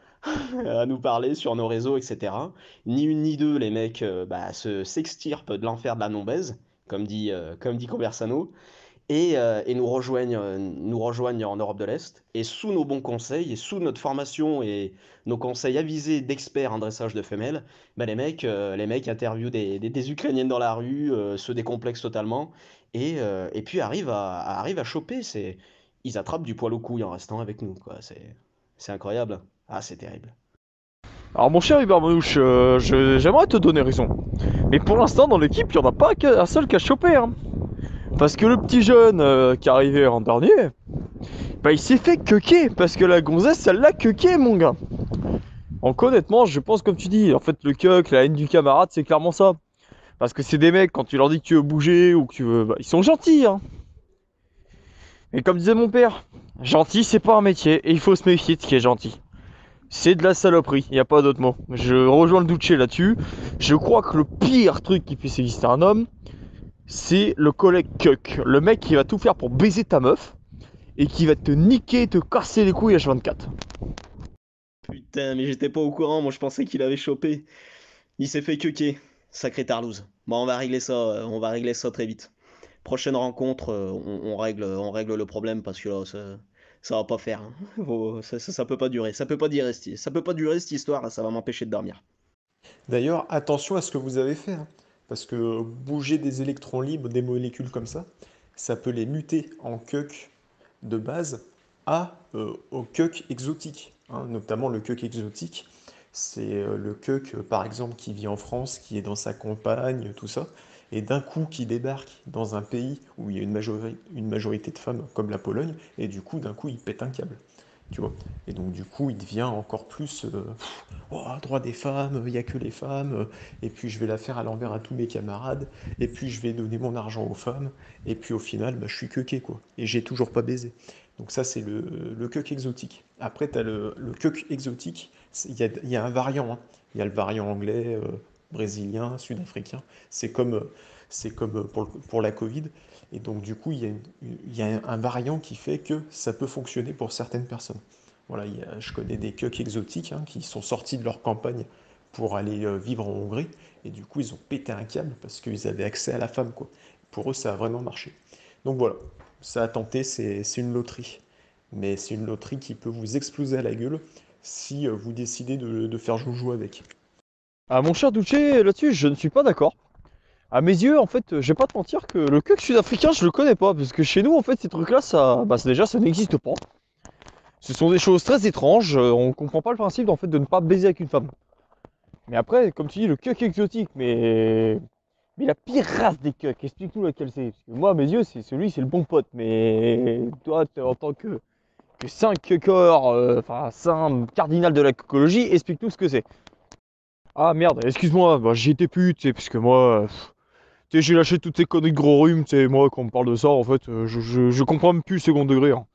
nous parler sur nos réseaux, etc. Ni une ni deux, les mecs s'extirpent de l'enfer de la non-baise, comme dit Conversano et nous rejoignent en Europe de l'Est. Et sous nos bons conseils, et sous notre formation et nos conseils avisés d'experts en dressage de femelles, bah les mecs interviewent des Ukrainiennes dans la rue, se décomplexent totalement, et puis arrivent à choper. Ils attrapent du poil aux couilles en restant avec nous, quoi. C'est incroyable. Ah, c'est terrible. Alors mon cher Hubert Manouche, j'aimerais te donner raison. Mais pour l'instant dans l'équipe, il n'y en a pas un seul qui a chopé. Hein. Parce que le petit jeune qui est arrivé en dernier, bah il s'est fait queuquer. Parce que la gonzesse, elle l'a queuqué mon gars. Donc honnêtement, je pense comme tu dis, en fait le queuque, la haine du camarade, c'est clairement ça. Parce que c'est des mecs, quand tu leur dis que tu veux bouger ou que tu veux... Bah, ils sont gentils, hein. Et comme disait mon père, gentil c'est pas un métier et il faut se méfier de ce qui est gentil. C'est de la saloperie, il n'y a pas d'autre mot. Je rejoins le Duce là-dessus. Je crois que le pire truc qui puisse exister à un homme, c'est le collègue cuck. Le mec qui va tout faire pour baiser ta meuf et qui va te niquer, te casser les couilles H24. Putain, mais j'étais pas au courant, moi je pensais qu'il avait chopé. Il s'est fait queuquer. Sacré Tarlouse. Bon, on va régler ça très vite. Prochaine rencontre, on règle le problème parce que là, ça va pas faire. Hein. Ça peut pas durer. Ça peut pas durer cette histoire, là, ça va m'empêcher de dormir. D'ailleurs, attention à ce que vous avez fait, hein, parce que bouger des électrons libres, des molécules comme ça peut les muter en cuck de base au cuck exotique, hein, notamment le cuck exotique. C'est le cuck, par exemple, qui vit en France, qui est dans sa campagne, tout ça, et d'un coup qui débarque dans un pays où il y a une majorité de femmes, comme la Pologne, et du coup, d'un coup, il pète un câble. Tu vois. Et donc du coup, il devient encore plus oh, droit des femmes, il n'y a que les femmes, et puis je vais la faire à l'envers à tous mes camarades, et puis je vais donner mon argent aux femmes, et puis au final, bah, je suis queuqué, quoi. Et j'ai toujours pas baisé. Donc ça, c'est le queuque exotique. Après, tu as le queuque exotique, il y a un variant, hein. Il y a le variant anglais, brésilien, sud-africain. C'est comme pour la Covid. Et donc, du coup, il y a un variant qui fait que ça peut fonctionner pour certaines personnes. Voilà, je connais des queuques exotiques, hein, qui sont sortis de leur campagne pour aller vivre en Hongrie. Et du coup, ils ont pété un câble parce qu'ils avaient accès à la femme, quoi. Pour eux, ça a vraiment marché. Donc voilà, ça a tenté, c'est une loterie. Mais c'est une loterie qui peut vous exploser à la gueule si vous décidez de faire joujou avec. Ah mon cher Duce, là-dessus, je ne suis pas d'accord. À mes yeux, en fait, je vais pas te mentir que le cuck sud-africain, je le connais pas. Parce que chez nous, en fait, ces trucs-là, déjà, ça n'existe pas. Ce sont des choses très étranges. On comprend pas le principe, en fait, de ne pas baiser avec une femme. Mais après, comme tu dis, le cuck exotique, mais la pire race des cucks, explique-nous laquelle c'est. Parce que moi, à mes yeux, c'est le bon pote. Mais toi, en tant que saint cuckor, enfin, saint cardinal de la cucologie, explique-nous ce que c'est. Ah merde, excuse-moi, bah, j'y étais plus, tu sais, parce que moi, tu sais, j'ai lâché toutes ces conneries de gros rhume, tu sais, moi, quand on me parle de ça, en fait, je comprends même plus le second degré. Hein.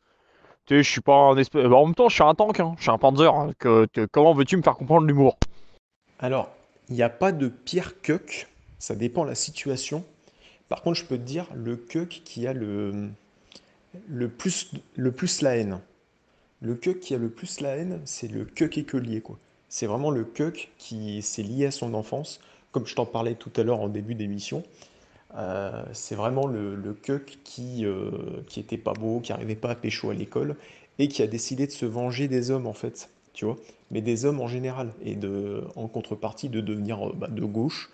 Tu sais, je suis pas un espèce. Bah, en même temps, je suis un tank, hein, je suis un panzer. Hein, comment veux-tu me faire comprendre l'humour? Alors, il n'y a pas de pire queuque, ça dépend de la situation. Par contre, je peux te dire, le queuque qui a le plus la haine. Le queuque qui a le plus la haine, c'est le queuque écolier, quoi. C'est vraiment le queuque qui s'est lié à son enfance, comme je t'en parlais tout à l'heure en début d'émission. C'est vraiment le cuck qui était pas beau, qui arrivait pas à pécho à l'école, et qui a décidé de se venger des hommes, en fait, tu vois, mais des hommes en général, et en contrepartie de devenir de gauche,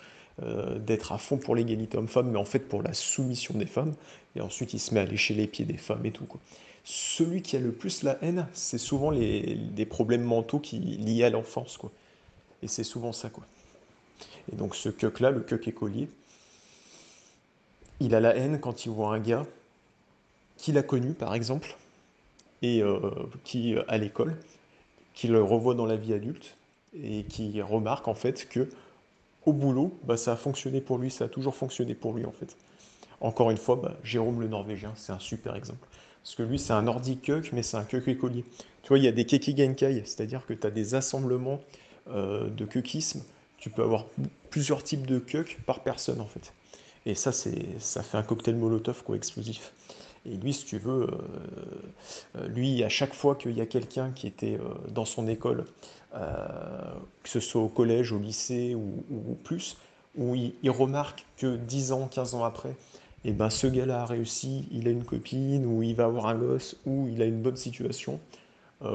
d'être à fond pour l'égalité homme-femme, mais en fait pour la soumission des femmes, et ensuite il se met à lécher les pieds des femmes et tout, quoi. Celui qui a le plus la haine, c'est souvent des problèmes mentaux liés à l'enfance, quoi. Et c'est souvent ça, quoi. Et donc ce cuck-là, le cuck écolier, il a la haine quand il voit un gars qu'il a connu, par exemple, et qui, à l'école, qui le revoit dans la vie adulte, et qui remarque en fait que au boulot, ça a fonctionné pour lui, ça a toujours fonctionné pour lui en fait. Encore une fois, Jérôme le Norvégien, c'est un super exemple. Parce que lui, c'est un Nordic Cuck, mais c'est un Cuck écolier. Tu vois, il y a des Keki Genkai, c'est-à-dire que tu as des assemblements de cuckisme. Tu peux avoir plusieurs types de Cuck par personne, en fait. Et ça fait un cocktail Molotov, quoi, explosif. Et lui, si tu veux, lui, à chaque fois qu'il y a quelqu'un qui était dans son école, que ce soit au collège, au lycée ou plus, où il remarque que 10 ans, 15 ans après, et ben ce gars-là a réussi, il a une copine, ou il va avoir un gosse, ou il a une bonne situation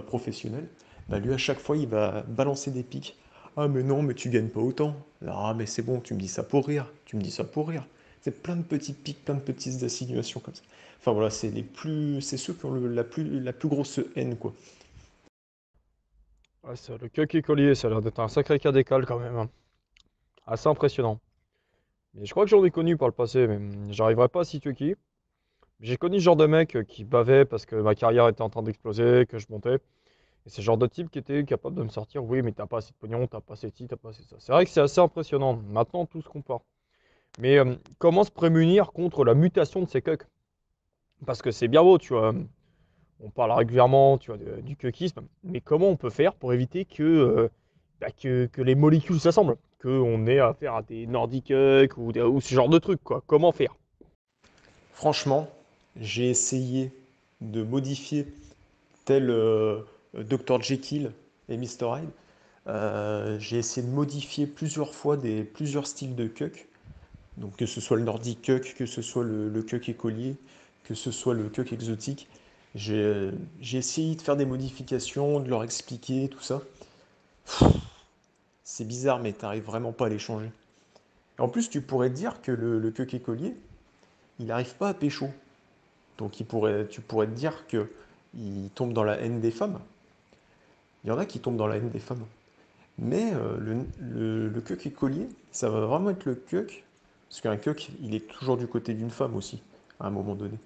professionnelle, lui à chaque fois il va balancer des pics. Ah mais non, mais tu gagnes pas autant. Ah mais c'est bon, tu me dis ça pour rire, tu me dis ça pour rire. C'est plein de petits pics, plein de petites insinuations comme ça. Enfin voilà, c'est ceux qui ont la plus grosse haine quoi. Ouais, le cuck écolier, ça a l'air d'être un sacré cas d'école quand même, hein. Assez impressionnant. Mais je crois que j'en ai connu par le passé, mais j'arriverai pas à situer qui. J'ai connu ce genre de mec qui bavait parce que ma carrière était en train d'exploser, que je montais. Et c'est le genre de type qui était capable de me sortir, oui, mais t'as pas assez de pognon, t'as pas assez de ci, t'as pas assez de ça. C'est vrai que c'est assez impressionnant. Maintenant, tout se compare. Mais comment se prémunir contre la mutation de ces cucks? Parce que c'est bien beau, tu vois. On parle régulièrement, tu vois, du cuckisme. Mais comment on peut faire pour éviter que les molécules s'assemblent? Qu'on ait affaire à des Nordic Cucks ou ce genre de trucs, quoi. Comment faire? Franchement, j'ai essayé de modifier tel Dr Jekyll et Mr Hyde. J'ai essayé de modifier plusieurs fois plusieurs styles de cuck. Donc que ce soit le Nordic Cuck, que ce soit le Cuck écolier, que ce soit le Cuck exotique. J'ai essayé de faire des modifications, de leur expliquer tout ça. C'est bizarre, mais t'arrives vraiment pas à les changer. En plus, tu pourrais te dire que le Cuck écolier, il n'arrive pas à pécho. Donc tu pourrais te dire que il tombe dans la haine des femmes. Il y en a qui tombent dans la haine des femmes. Mais le cuck écolier, ça va vraiment être le cuck, parce qu'un cuck, il est toujours du côté d'une femme aussi, à un moment donné.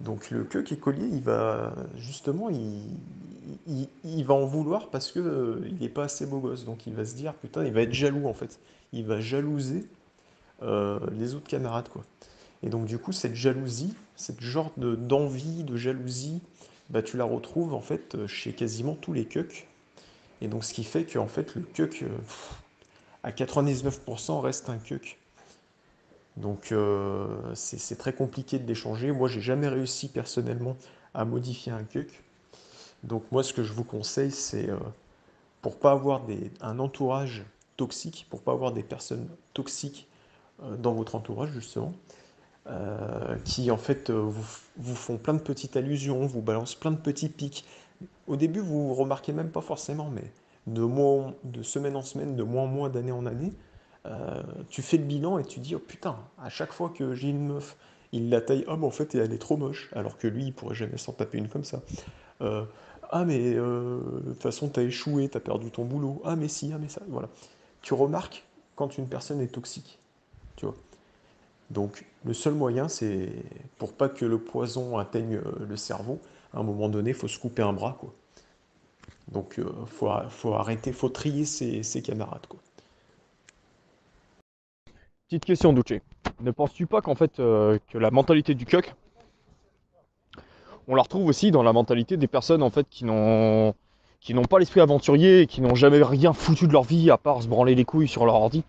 Donc le cuck écolier, il va justement, il va en vouloir parce que il n'est pas assez beau gosse. Donc il va se dire, putain, il va être jaloux en fait. Il va jalouser les autres camarades, quoi. Et donc du coup, cette jalousie, cette genre d'envie, de jalousie, tu la retrouves en fait chez quasiment tous les cucks. Et donc ce qui fait que en fait le cuck à 99% reste un cuck. Donc c'est très compliqué de l'échanger. Moi j'ai jamais réussi personnellement à modifier un cuck. Donc moi ce que je vous conseille c'est pour pas avoir un entourage toxique, pour pas avoir des personnes toxiques dans votre entourage justement, qui en fait vous font plein de petites allusions, vous balancent plein de petits pics. Au début, vous remarquez même pas forcément, mais de semaine en semaine, de mois en mois, d'année en année, tu fais le bilan et tu dis, oh putain, à chaque fois que j'ai une meuf, il la taille, oh mais en fait elle est trop moche, alors que lui, il pourrait jamais s'en taper une comme ça. Euh, ah mais de toute façon, t'as échoué, t'as perdu ton boulot. Ah mais si, ah mais ça, voilà. Tu remarques quand une personne est toxique, tu vois. Donc le seul moyen, c'est pour pas que le poison atteigne le cerveau, à un moment donné, il faut se couper un bras, quoi. Donc faut arrêter, faut trier ses camarades, quoi. Petite question, Douché. Ne penses-tu pas qu'en fait, que la mentalité du cuck, on la retrouve aussi dans la mentalité des personnes en fait qui n'ont pas l'esprit aventurier et qui n'ont jamais rien foutu de leur vie à part se branler les couilles sur leur ordi.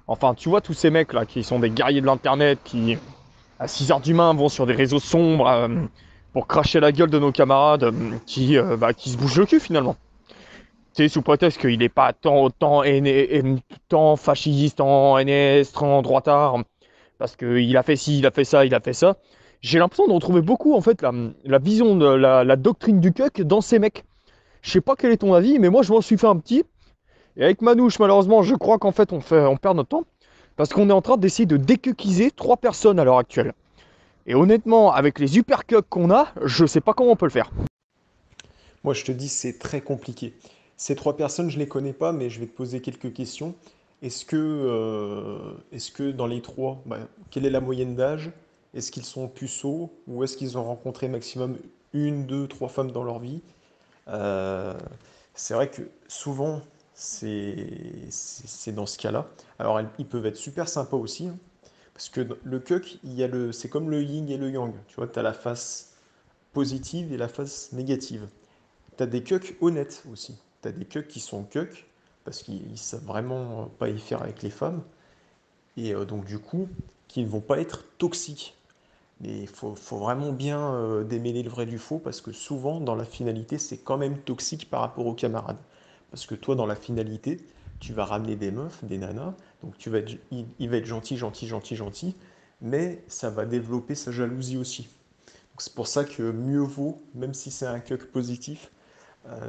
Enfin, tu vois tous ces mecs là qui sont des guerriers de l'internet qui à 6 heures du matin vont sur des réseaux sombres pour cracher la gueule de nos camarades qui se bougent le cul finalement. Tu sais, sous prétexte qu'il n'est pas tant fasciste, tant NS, tant droitard. parce qu'il a fait ci, il a fait ça, il a fait ça. J'ai l'impression de retrouver beaucoup en fait la vision de la doctrine du cuck dans ces mecs. Je sais pas quel est ton avis, mais moi je m'en suis fait un petit. Et avec Manouche, malheureusement, je crois qu'en fait on perd notre temps. Parce qu'on est en train d'essayer de décuckiser 3 personnes à l'heure actuelle. Et honnêtement, avec les hyper cucks qu'on a, je sais pas comment on peut le faire. Moi, je te dis, c'est très compliqué. Ces trois personnes, je les connais pas, mais je vais te poser quelques questions. Est-ce que dans les trois, bah, quelle est la moyenne d'âge? Est-ce qu'ils sont puceaux ou est-ce qu'ils ont rencontré maximum une, deux, trois femmes dans leur vie? Euh, c'est vrai que souvent, c'est dans ce cas-là. Alors, ils peuvent être super sympas aussi, hein, parce que le cuck, c'est comme le yin et le yang. Tu vois, tu as la face positive et la face négative. T'as des cucks honnêtes aussi. T'as des cucks qui sont cucks parce qu'ils savent vraiment pas y faire avec les femmes et donc du coup qui ne vont pas être toxiques. Mais faut vraiment bien démêler le vrai du faux parce que souvent dans la finalité c'est quand même toxique par rapport aux camarades. Parce que toi dans la finalité tu vas ramener des meufs, des nanas, donc il va être gentil, gentil, gentil, gentil, mais ça va développer sa jalousie aussi. Donc c'est pour ça que mieux vaut, même si c'est un cuck positif,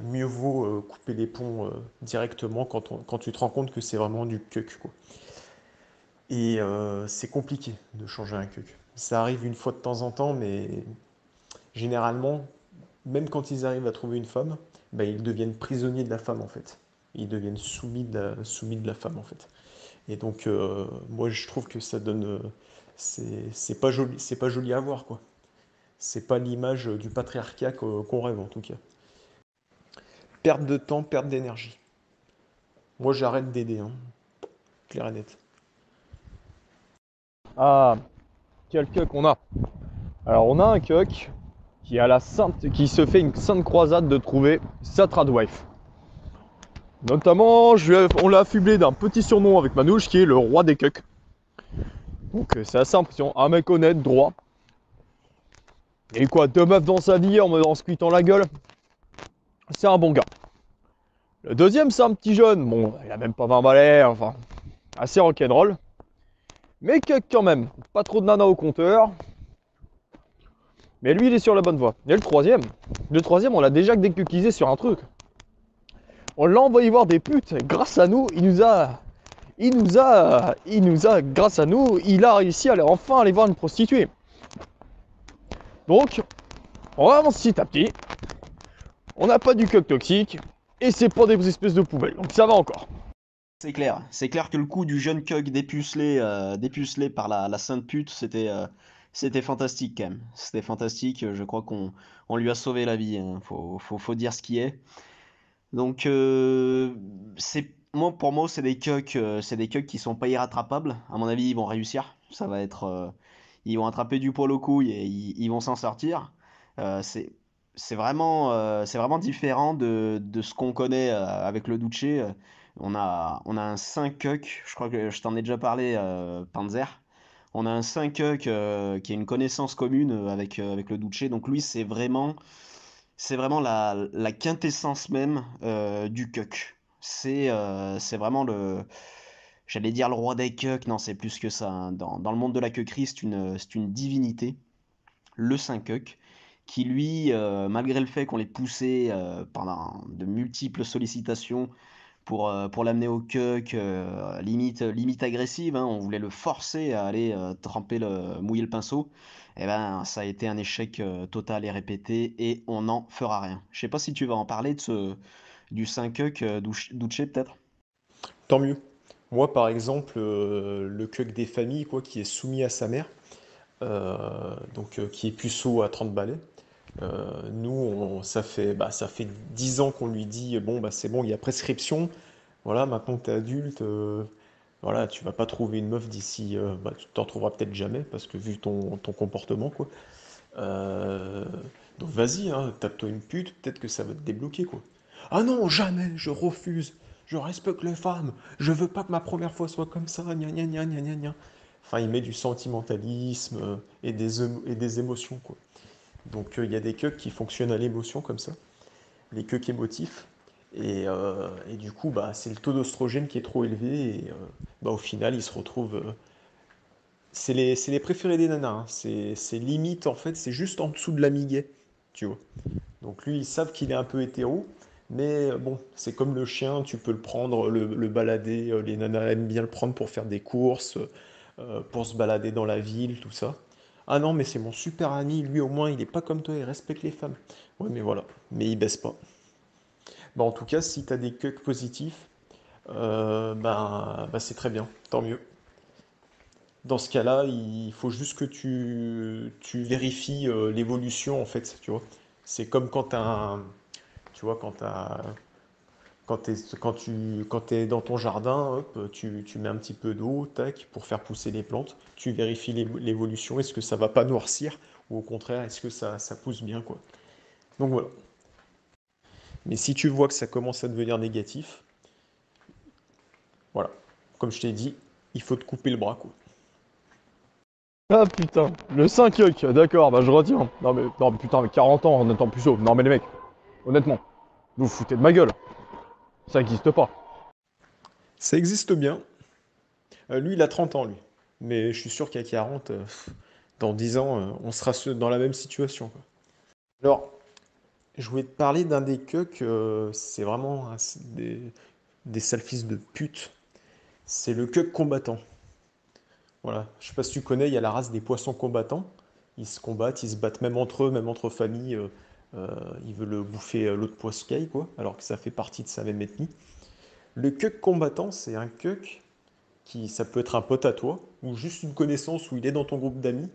mieux vaut couper les ponts directement quand tu te rends compte que c'est vraiment du cuck, quoi. Et c'est compliqué de changer un cuck. Ça arrive une fois de temps en temps, mais généralement, même quand ils arrivent à trouver une femme, bah, ils deviennent prisonniers de la femme en fait. Ils deviennent soumis de la femme en fait. Et donc, moi je trouve que ça donne. C'est pas joli à voir quoi. C'est pas l'image du patriarcat qu'on rêve en tout cas. Perte de temps, perte d'énergie. Moi j'arrête d'aider, hein. Clair et net. Ah, quel cuck on a. Alors on a un cuck qui se fait une sainte croisade de trouver sa tradwife. Notamment, on l'a affublé d'un petit surnom avec Manouche qui est le roi des cucks. Donc c'est assez impressionnant. Un mec honnête, droit. Et quoi, 2 meufs dans sa vie en se cuitant la gueule. C'est un bon gars. Le deuxième, c'est un petit jeune. Bon, il a même pas 20 balais, enfin, assez rock'n'roll. Mais cuck quand même. Pas trop de nana au compteur. Mais lui, il est sur la bonne voie. Et le troisième, on l'a déjà décuckisé sur un truc. On l'a envoyé voir des putes. Et grâce à nous, grâce à nous, il a réussi à enfin aller voir une prostituée. Donc, on avance petit à petit. On n'a pas du cuck toxique. Et c'est pas des espèces de poubelles. Donc ça va encore. C'est clair que le coup du jeune Cug dépucelé par la sainte pute, c'était fantastique quand même. C'était fantastique, je crois qu'on lui a sauvé la vie, hein. Faut dire ce qui est. Donc, pour moi, c'est des Cugs qui sont pas irrattrapables. À mon avis, ils vont réussir. Ils vont attraper du poil aux couilles et ils vont s'en sortir. Euh, c'est, c'est vraiment différent de ce qu'on connaît avec le Duce. On a un 5 Cuck, je crois que je t'en ai déjà parlé, Panzer. On a un 5 Cuck qui a une connaissance commune avec le Duce. Donc lui, c'est vraiment la quintessence même du cuck. C'est vraiment j'allais dire le roi des cucks, non, c'est plus que ça, hein. Dans le monde de la cuckerie, c'est une divinité, le saint cuck, qui lui, malgré le fait qu'on l'ait poussé pendant de multiples sollicitations pour l'amener au cuck, limite agressive, hein, on voulait le forcer à aller mouiller le pinceau. Et ben, ça a été un échec total et répété et on n'en fera rien. Je sais pas si tu vas en parler du 5 cuck Duce peut-être. Tant mieux. Moi, par exemple, le cuck des familles, quoi, qui est soumis à sa mère, qui est puceau à 30 balais. Nous, ça fait 10 ans qu'on lui dit, bon, bah, c'est bon, il y a prescription. Voilà, maintenant que t'es adulte, voilà, tu vas pas trouver une meuf d'ici, bah, tu t'en trouveras peut-être jamais, parce que vu ton comportement, quoi. Euh, donc vas-y, hein, tape-toi une pute, peut-être que ça va te débloquer, quoi. Ah non, jamais, je refuse. Je respecte les femmes. Je veux pas que ma première fois soit comme ça. Gna gna gna gna gna gna. Enfin, il met du sentimentalisme et des émotions, quoi. Donc il y a des cucks qui fonctionnent à l'émotion comme ça, les cucks émotifs. Et du coup, bah, c'est le taux d'ostrogène qui est trop élevé. Et bah, au final, ils se retrouvent c'est les préférés des nanas, hein. C'est limite, en fait, c'est juste en dessous de l'amiguet, tu vois. Donc lui, ils savent qu'il est un peu hétéro, mais bon, c'est comme le chien, tu peux le prendre, le balader, les nanas aiment bien le prendre pour faire des courses, pour se balader dans la ville, tout ça. Ah non, mais c'est mon super ami, lui au moins, il est pas comme toi, il respecte les femmes. Ouais, mais voilà, mais il baisse pas. Bah, en tout cas, si tu as des cucks positifs, bah, c'est très bien, tant mieux. Dans ce cas-là, il faut juste que tu vérifies l'évolution, en fait, tu vois. C'est comme quand tu vois, quand t'es dans ton jardin, hop, tu mets un petit peu d'eau, tac, pour faire pousser les plantes. Tu vérifies l'évolution, est-ce que ça va pas noircir, ou au contraire, est-ce que ça pousse bien, quoi. Donc voilà. Mais si tu vois que ça commence à devenir négatif, voilà. Comme je t'ai dit, il faut te couper le bras, quoi. Ah putain, le 5 yuck, d'accord, bah je retiens. Non mais putain, mais 40 ans, on attend plus haut. Non mais les mecs, honnêtement, vous vous foutez de ma gueule. Ça existe pas. Ça existe bien. Lui, il a 30 ans, lui. Mais je suis sûr qu'à 40, dans 10 ans, on sera dans la même situation, quoi. Alors, je voulais te parler d'un des queues, c'est vraiment des sales fils de pute. C'est le queue combattant. Voilà. Je sais pas si tu connais, il y a la race des poissons combattants. Ils se combattent, ils se battent même entre eux, même entre familles. Euh, ils veulent bouffer l'autre poiscaille, quoi, alors que ça fait partie de sa même ethnie. Le queue combattant, c'est un queue ça peut être un pote à toi, ou juste une connaissance où il est dans ton groupe d'amis.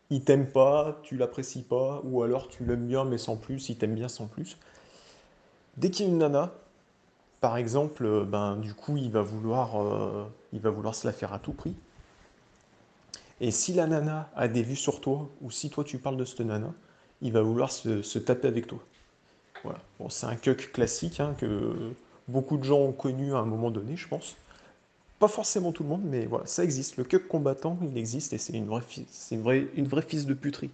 Il t'aime pas, tu l'apprécies pas, ou alors tu l'aimes bien mais sans plus, il t'aime bien sans plus. Dès qu'il y a une nana, par exemple, ben du coup il va vouloir se la faire à tout prix. Et si la nana a des vues sur toi, ou si toi tu parles de cette nana, il va vouloir se taper avec toi. Voilà. Bon, c'est un cuck classique hein, que beaucoup de gens ont connu à un moment donné, je pense. Pas forcément tout le monde, mais voilà, ça existe. Le cuck combattant, il existe et c'est une vraie fils de puterie.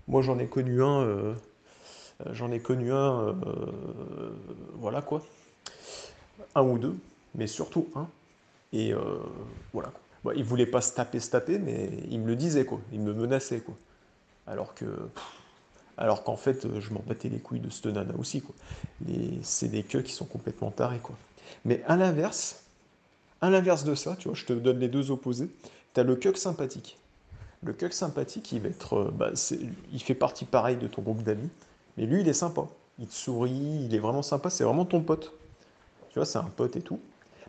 Moi, j'en ai connu un, voilà quoi, un ou deux, mais surtout un. Et voilà quoi. Bon, il voulait pas se taper, mais il me le disait quoi. Il me menaçait quoi. Alors que, alors qu'en fait, je m'en battais les couilles de ce nana aussi quoi. C'est des queues qui sont complètement tarés quoi. Mais à l'inverse de ça, tu vois, je te donne les deux opposés. T'as le cuck sympathique. Le cuck sympathique, il va être, il fait partie pareil de ton groupe d'amis, mais lui, il est sympa. Il te sourit, il est vraiment sympa, c'est vraiment ton pote. Tu vois, c'est un pote et tout.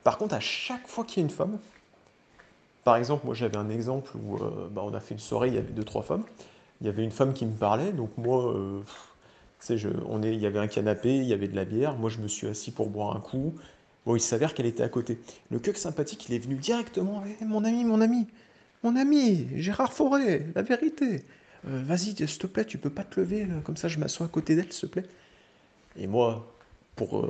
Par contre, à chaque fois qu'il y a une femme, par exemple, moi j'avais un exemple où bah, on a fait une soirée, il y avait deux, trois femmes. Il y avait une femme qui me parlait, donc moi, tu sais, il y avait un canapé, il y avait de la bière. Moi, je me suis assis pour boire un coup. Bon, il s'avère qu'elle était à côté. Le cuck sympathique, il est venu directement. Eh, mon ami, Gérard Forêt, la vérité. Vas-y, s'il te plaît, tu peux pas te lever, là, comme ça je m'assois à côté d'elle, s'il te plaît. Et moi, pour,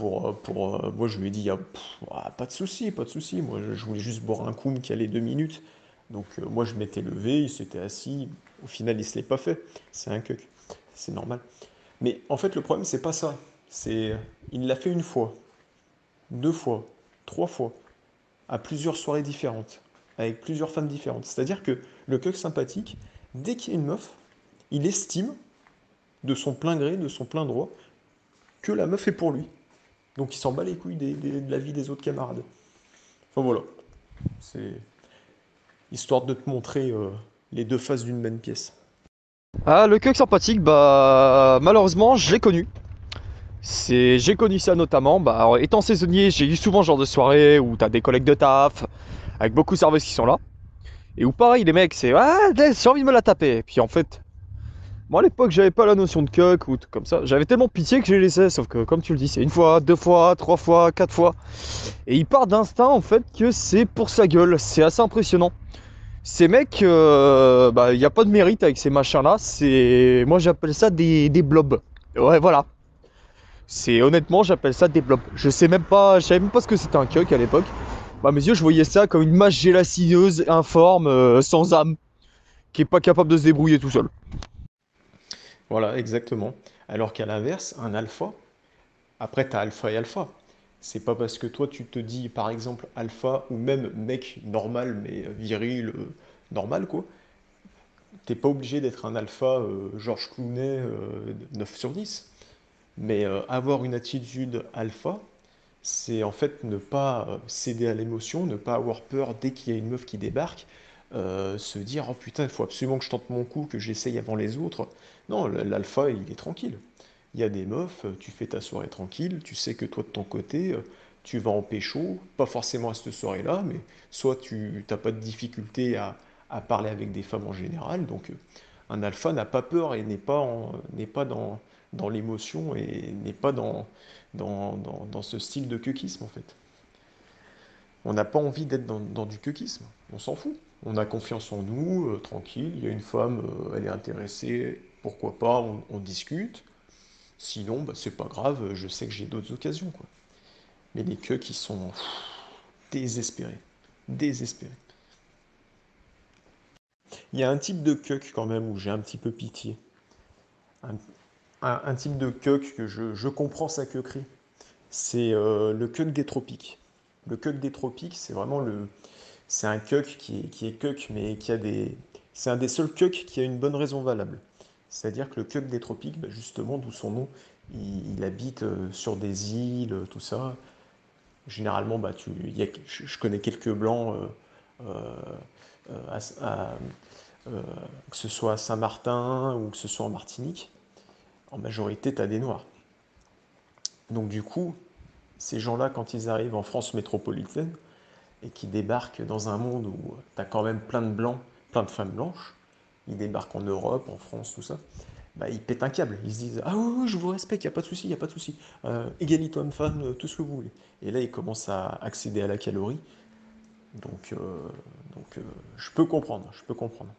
moi, je lui ai dit, ah, pas de souci, pas de souci. Moi, je voulais juste boire un coup qui allait 2 minutes. Donc, moi, je m'étais levé, il s'était assis. Au final, il se l'est pas fait. C'est un cuck. C'est normal. Mais en fait, le problème, c'est pas ça. C'est, il l'a fait une fois, deux fois, trois fois, à plusieurs soirées différentes, avec plusieurs femmes différentes. C'est-à-dire que le cuck sympathique, dès qu'il y a une meuf, il estime, de son plein gré, de son plein droit, que la meuf est pour lui. Donc il s'en bat les couilles de la vie des autres camarades. Enfin voilà, c'est histoire de te montrer les deux faces d'une même pièce. Ah, le cuck sympathique, bah malheureusement, je l'ai connu. J'ai connu ça notamment, bah alors, étant saisonnier, j'ai eu souvent ce genre de soirée où t'as des collègues de taf, avec beaucoup de serveuses qui sont là, et où pareil, les mecs, c'est ah, j'ai envie de me la taper. Et puis en fait, moi à l'époque, j'avais pas la notion de cuck ou tout comme ça. J'avais tellement pitié que je les laissais, sauf que comme tu le dis, c'est une fois, deux fois, trois fois, quatre fois. Et il part d'instinct en fait que c'est pour sa gueule, c'est assez impressionnant. Ces mecs, bah, il n'y a pas de mérite avec ces machins-là. Moi, j'appelle ça des blobs. Ouais, voilà. Honnêtement, j'appelle ça des blobs. Je savais même pas ce que c'était un cuck à l'époque. Bah, à mes yeux, je voyais ça comme une masse gélatineuse, informe, sans âme, qui est pas capable de se débrouiller tout seul. Voilà, exactement. Alors qu'à l'inverse, un alpha, après tu as alpha et alpha. C'est pas parce que toi tu te dis par exemple alpha ou même mec normal mais viril, normal quoi, t'es pas obligé d'être un alpha Georges Clooney 9 sur 10. Mais avoir une attitude alpha, c'est en fait ne pas céder à l'émotion, ne pas avoir peur dès qu'il y a une meuf qui débarque, se dire oh putain, il faut absolument que je tente mon coup, que j'essaye avant les autres. Non, l'alpha, il est tranquille. Il y a des meufs, tu fais ta soirée tranquille, tu sais que toi de ton côté, tu vas en pécho, pas forcément à cette soirée-là, mais soit tu n'as pas de difficulté à parler avec des femmes en général, donc un alpha n'a pas peur et n'est pas dans l'émotion et n'est pas dans ce style de cuckisme en fait. On n'a pas envie d'être dans du cuckisme, on s'en fout. On a confiance en nous, tranquille, il y a une femme, elle est intéressée, pourquoi pas, on discute. Sinon, bah, c'est pas grave, je sais que j'ai d'autres occasions, quoi. Mais les queues qui sont désespérés. Désespérés. Il y a un type de queue quand même où j'ai un petit peu pitié. Un, un type de queue que je comprends sa queuerie. C'est le cuck des tropiques. Le cuck des tropiques, c'est vraiment c'est un cuck qui est cuck, mais qui a des. C'est un des seuls cucks qui a une bonne raison valable. C'est-à-dire que le cuck des tropiques, bah, justement, d'où son nom, il habite sur des îles, tout ça. Généralement, bah, je connais quelques blancs, euh, à- euh, que ce soit à Saint-Martin ou que ce soit en Martinique. En majorité, tu as des noirs. Donc du coup, ces gens-là, quand ils arrivent en France métropolitaine et qui débarquent dans un monde où tu as quand même plein de blancs, plein de femmes blanches, ils débarquent en Europe, en France, tout ça, bah, ils pètent un câble. Ils se disent ah oui, oui, je vous respecte, il n'y a pas de souci, il n'y a pas de souci. Égalité homme-femme, tout ce que vous voulez. Et là, ils commencent à accéder à la calorie. Donc, euh, donc, je peux comprendre, je peux comprendre.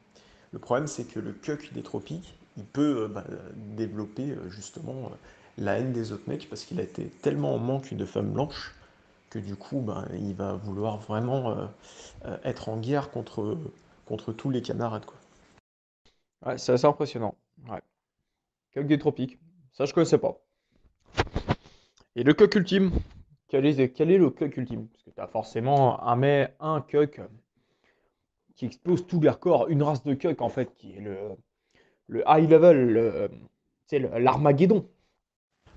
Le problème, c'est que le cuck des tropiques, il peut bah, développer justement la haine des autres mecs parce qu'il a été tellement en manque de femmes blanches que du coup, bah, il va vouloir vraiment être en guerre contre tous les camarades, quoi. Ouais, c'est assez impressionnant. Ouais. Coq des tropiques. Ça, je connaissais pas. Et le coq ultime. Quel est le coq ultime? Parce que tu as forcément un coq qui explose tous les records, une race de coq en fait, qui est le high level, l'Armageddon.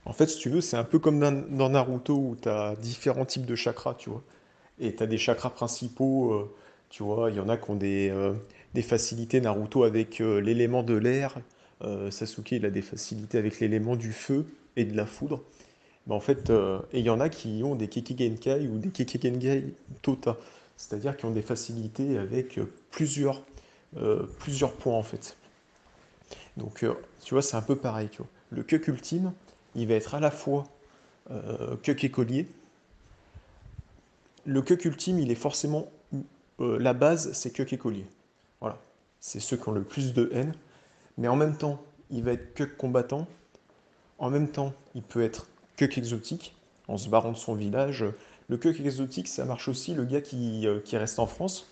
En fait, si tu veux, c'est un peu comme dans Naruto où tu as différents types de chakras, tu vois. Et tu as des chakras principaux, tu vois, il y en a qui ont des facilités Naruto avec l'élément de l'air. Sasuke, il a des facilités avec l'élément du feu et de la foudre. Bah, en fait, et il y en a qui ont des Kekigenkai ou des Kekigenkai Tota, c'est-à-dire qui ont des facilités avec plusieurs points en fait. Donc, tu vois, c'est un peu pareil, tu vois. Le Kuk ultime, il va être à la fois Kuk écolier. Le Kuk ultime, il est forcément la base, c'est Kuk écolier. Voilà, c'est ceux qui ont le plus de haine. Mais en même temps, il va être Kuk combattant. En même temps, il peut être Kuk exotique, en se barrant de son village. Le Kuk exotique, ça marche aussi le gars qui reste en France,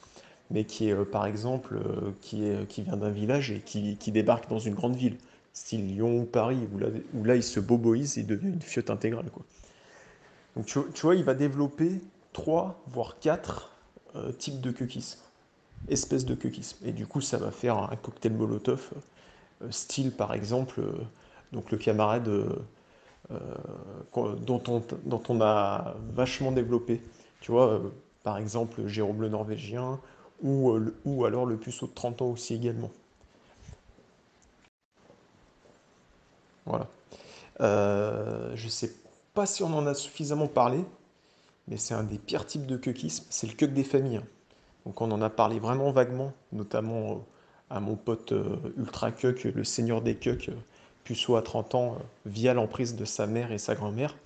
mais qui est, par exemple, qui vient d'un village et qui débarque dans une grande ville, style Lyon ou Paris, où là il se boboise et devient une fiotte intégrale, quoi. Donc tu vois, il va développer 3 voire 4 types de cuckisme, espèces de cuckisme. Et du coup, ça va faire un cocktail Molotov, style par exemple, donc le camarade dont on a vachement développé. Tu vois, par exemple, Jérôme le Norvégien, ou alors le puceau de 30 ans aussi également. Voilà. Je sais pas si on en a suffisamment parlé, mais c'est un des pires types de cuckisme, c'est le cuck des familles, hein. Donc on en a parlé vraiment vaguement, notamment à mon pote ultra cuck, le seigneur des cucks, puceau à 30 ans, via l'emprise de sa mère et sa grand-mère.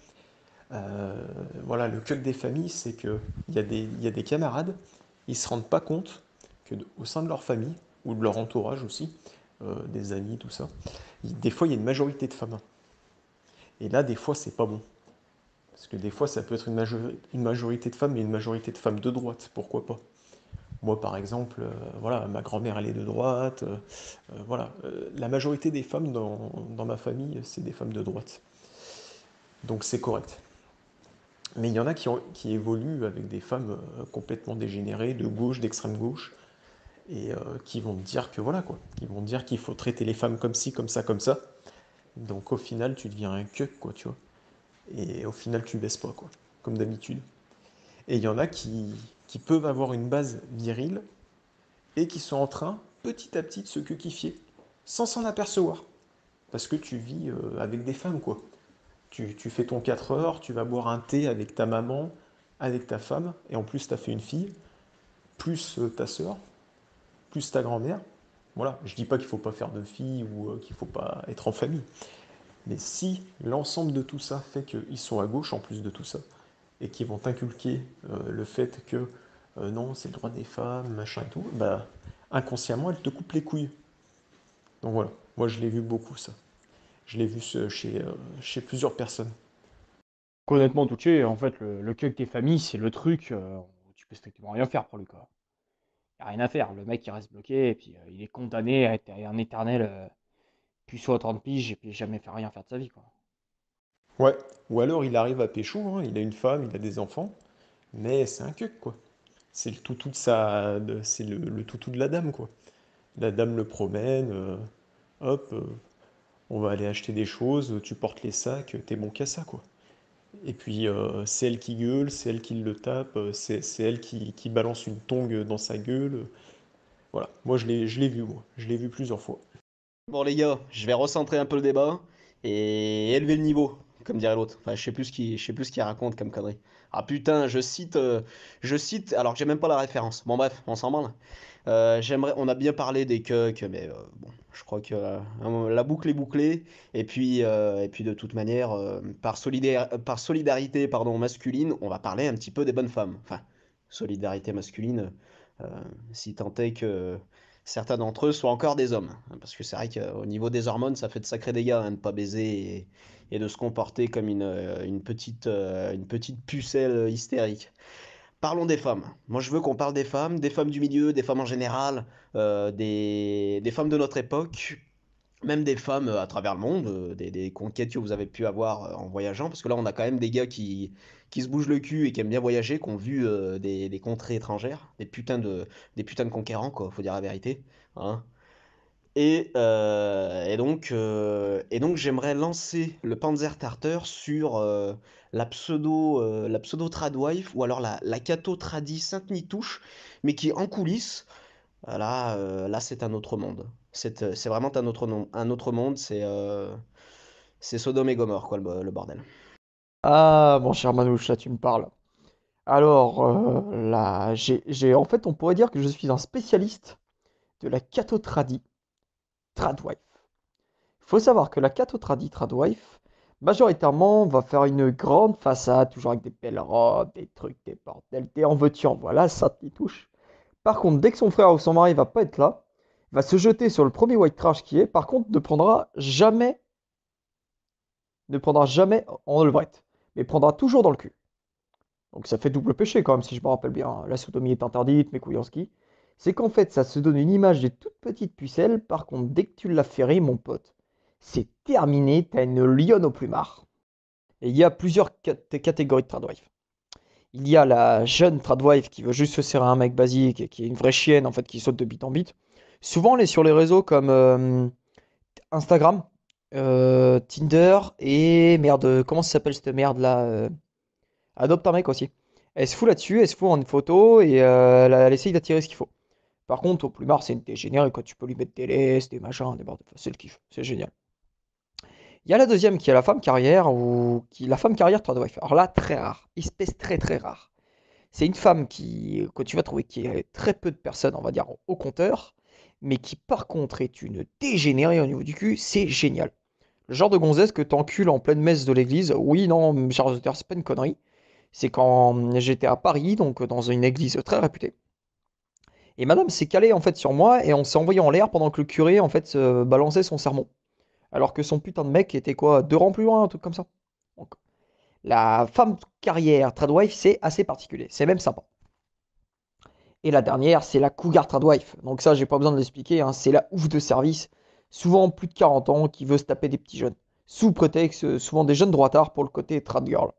Euh, voilà, le cuck des familles, c'est que il y a des camarades, ils se rendent pas compte que au sein de leur famille, ou de leur entourage aussi, des amis, tout ça, des fois il y a une majorité de femmes. Et là, des fois, c'est pas bon. Parce que des fois, ça peut être une majorité de femmes, mais une majorité de femmes de droite, pourquoi pas. Moi, par exemple, voilà, ma grand-mère, elle est de droite. Voilà, la majorité des femmes dans ma famille, c'est des femmes de droite. Donc c'est correct. Mais il y en a qui évoluent avec des femmes complètement dégénérées, de gauche, d'extrême gauche, et qui vont te dire que voilà quoi, qui vont te dire qu'il faut traiter les femmes comme ci, comme ça, comme ça. Donc au final, tu deviens un cuck, quoi, tu vois. Et au final, tu baisses pas, quoi, comme d'habitude. Et il y en a qui peuvent avoir une base virile et qui sont en train, petit à petit, de se cuquifier, sans s'en apercevoir. Parce que tu vis avec des femmes, quoi. Tu fais ton 4 heures, tu vas boire un thé avec ta maman, avec ta femme, et en plus, tu as fait une fille, plus ta sœur, plus ta grand-mère. Voilà, je dis pas qu'il faut pas faire de filles ou qu'il faut pas être en famille. Mais si l'ensemble de tout ça fait qu'ils sont à gauche en plus de tout ça, et qu'ils vont t'inculquer le fait que non, c'est le droit des femmes, machin et tout, bah inconsciemment, elles te coupent les couilles. Donc voilà, moi je l'ai vu beaucoup ça. Je l'ai vu chez plusieurs personnes. Honnêtement, Touché, en fait, le cueil des familles, c'est le truc où tu peux strictement rien faire pour lui, quoi. Y a rien à faire. Le mec, il reste bloqué, et puis il est condamné à être un éternel puceau à 30 piges, et puis jamais faire rien faire de sa vie, quoi. Ouais, ou alors il arrive à pécho, hein, il a une femme, il a des enfants, mais c'est un cuck quoi. C'est le toutou c'est le toutou de la dame quoi. La dame le promène, hop, on va aller acheter des choses, tu portes les sacs, t'es bon qu'à ça quoi. Et puis c'est elle qui gueule, c'est elle qui le tape, c'est elle qui balance une tongue dans sa gueule. Voilà, moi je l'ai vu moi, je l'ai vu plusieurs fois. Bon les gars, je vais recentrer un peu le débat et élever le niveau, comme dirait l'autre. Enfin, je sais plus ce qu'il raconte comme connerie. Ah putain, je cite, alors que j'ai même pas la référence. Bon bref, on s'en branle. On a bien parlé des cucks, mais bon, je crois que la boucle est bouclée. Et puis de toute manière, par solidarité, pardon, masculine, on va parler un petit peu des bonnes femmes. Enfin, solidarité masculine, euh, si tant est que certains d'entre eux soient encore des hommes. Parce que c'est vrai qu'au niveau des hormones, ça fait de sacrés dégâts hein, de ne pas baiser et de se comporter comme une petite pucelle hystérique. Parlons des femmes. Moi, je veux qu'on parle des femmes du milieu, des femmes en général, des femmes de notre époque, même des femmes à travers le monde, des conquêtes que vous avez pu avoir en voyageant. Parce que là, on a quand même des gars qui se bougent le cul et qui aiment bien voyager, qui ont vu des contrées étrangères, des putains de conquérants, quoi, faut dire la vérité. Hein. Et donc j'aimerais lancer le Panzertarter sur la pseudo Tradwife ou alors la Cato Tradi Sainte-Nitouche, mais qui en coulisses, là c'est un autre monde. C'est vraiment un autre monde, c'est Sodome et Gomorre, quoi, le bordel. Ah, mon cher Manouche, là tu me parles. Alors, là, en fait, on pourrait dire que je suis un spécialiste de la catotradi tradwife. Il faut savoir que la catotradi tradwife, majoritairement, va faire une grande façade, toujours avec des belles robes, des trucs, des bordels, des en veux-tu, en voilà, ça t'y touche. Par contre, dès que son frère ou son mari va pas être là, il va se jeter sur le premier white trash qui est, par contre, ne prendra jamais en levrette, mais prendra toujours dans le cul. Donc ça fait double péché quand même, si je me rappelle bien. La sodomie est interdite, mes couilles en ski. C'est qu'en fait, ça se donne une image des toutes petites pucelles. Par contre, dès que tu l'as ferré, mon pote, c'est terminé, t'as une lionne au plumard. Et il y a plusieurs catégories de tradwife. Il y a la jeune tradwife qui veut juste se serrer un mec basique et qui est une vraie chienne en fait qui saute de bite en bite. Souvent, elle est sur les réseaux comme Instagram, Tinder et merde, comment ça s'appelle cette merde là Adopte un mec aussi. Elle se fout là-dessus, elle se fout en une photo et elle essaye d'attirer ce qu'il faut. Par contre, au plumard, c'est une dégénérée quand tu peux lui mettre des laisses, des machins, des bords. C'est le kiff, c'est génial. Il y a la deuxième qui est la femme carrière ou qui la femme carrière tradwife. Alors là, très rare, espèce très très rare. C'est une femme que tu vas trouver qui est très peu de personnes, on va dire, au compteur, mais qui par contre est une dégénérée au niveau du cul, c'est génial. Le genre de gonzesse que t'encules en pleine messe de l'église, oui, non, Charles auditeurs, c'est pas une connerie. C'est quand j'étais à Paris, donc dans une église très réputée. Et madame s'est calée en fait sur moi et on s'est envoyé en l'air pendant que le curé en fait balançait son sermon. Alors que son putain de mec était quoi, deux rangs plus loin, un truc comme ça. Donc, la femme carrière tradwife, c'est assez particulier, c'est même sympa. Et la dernière, c'est la cougar tradwife. Donc ça, j'ai pas besoin de l'expliquer, hein, c'est la ouf de service, souvent plus de 40 ans, qui veut se taper des petits jeunes. Sous prétexte, souvent des jeunes droitards pour le côté trad girl.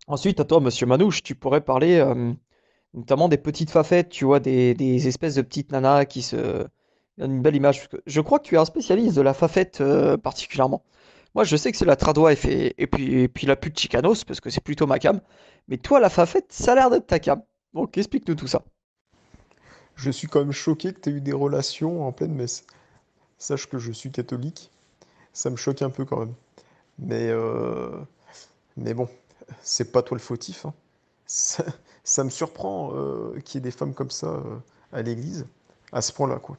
Ensuite, à toi, monsieur Manouche, tu pourrais parler notamment des petites fafettes, tu vois, des espèces de petites nanas qui se donnent une belle image. Parce que je crois que tu es un spécialiste de la fafette particulièrement. Moi, je sais que c'est la tradwife et puis la pute chicanos, parce que c'est plutôt ma cam. Mais toi, la fafette, ça a l'air d'être ta cam. Donc, explique-nous tout ça. Je suis quand même choqué que tu aies eu des relations en pleine messe. Sache que je suis catholique, ça me choque un peu quand même. Mais, euh, mais bon, c'est pas toi le fautif, hein. Ça, ça me surprend qu'il y ait des femmes comme ça à l'église, à ce point-là, quoi.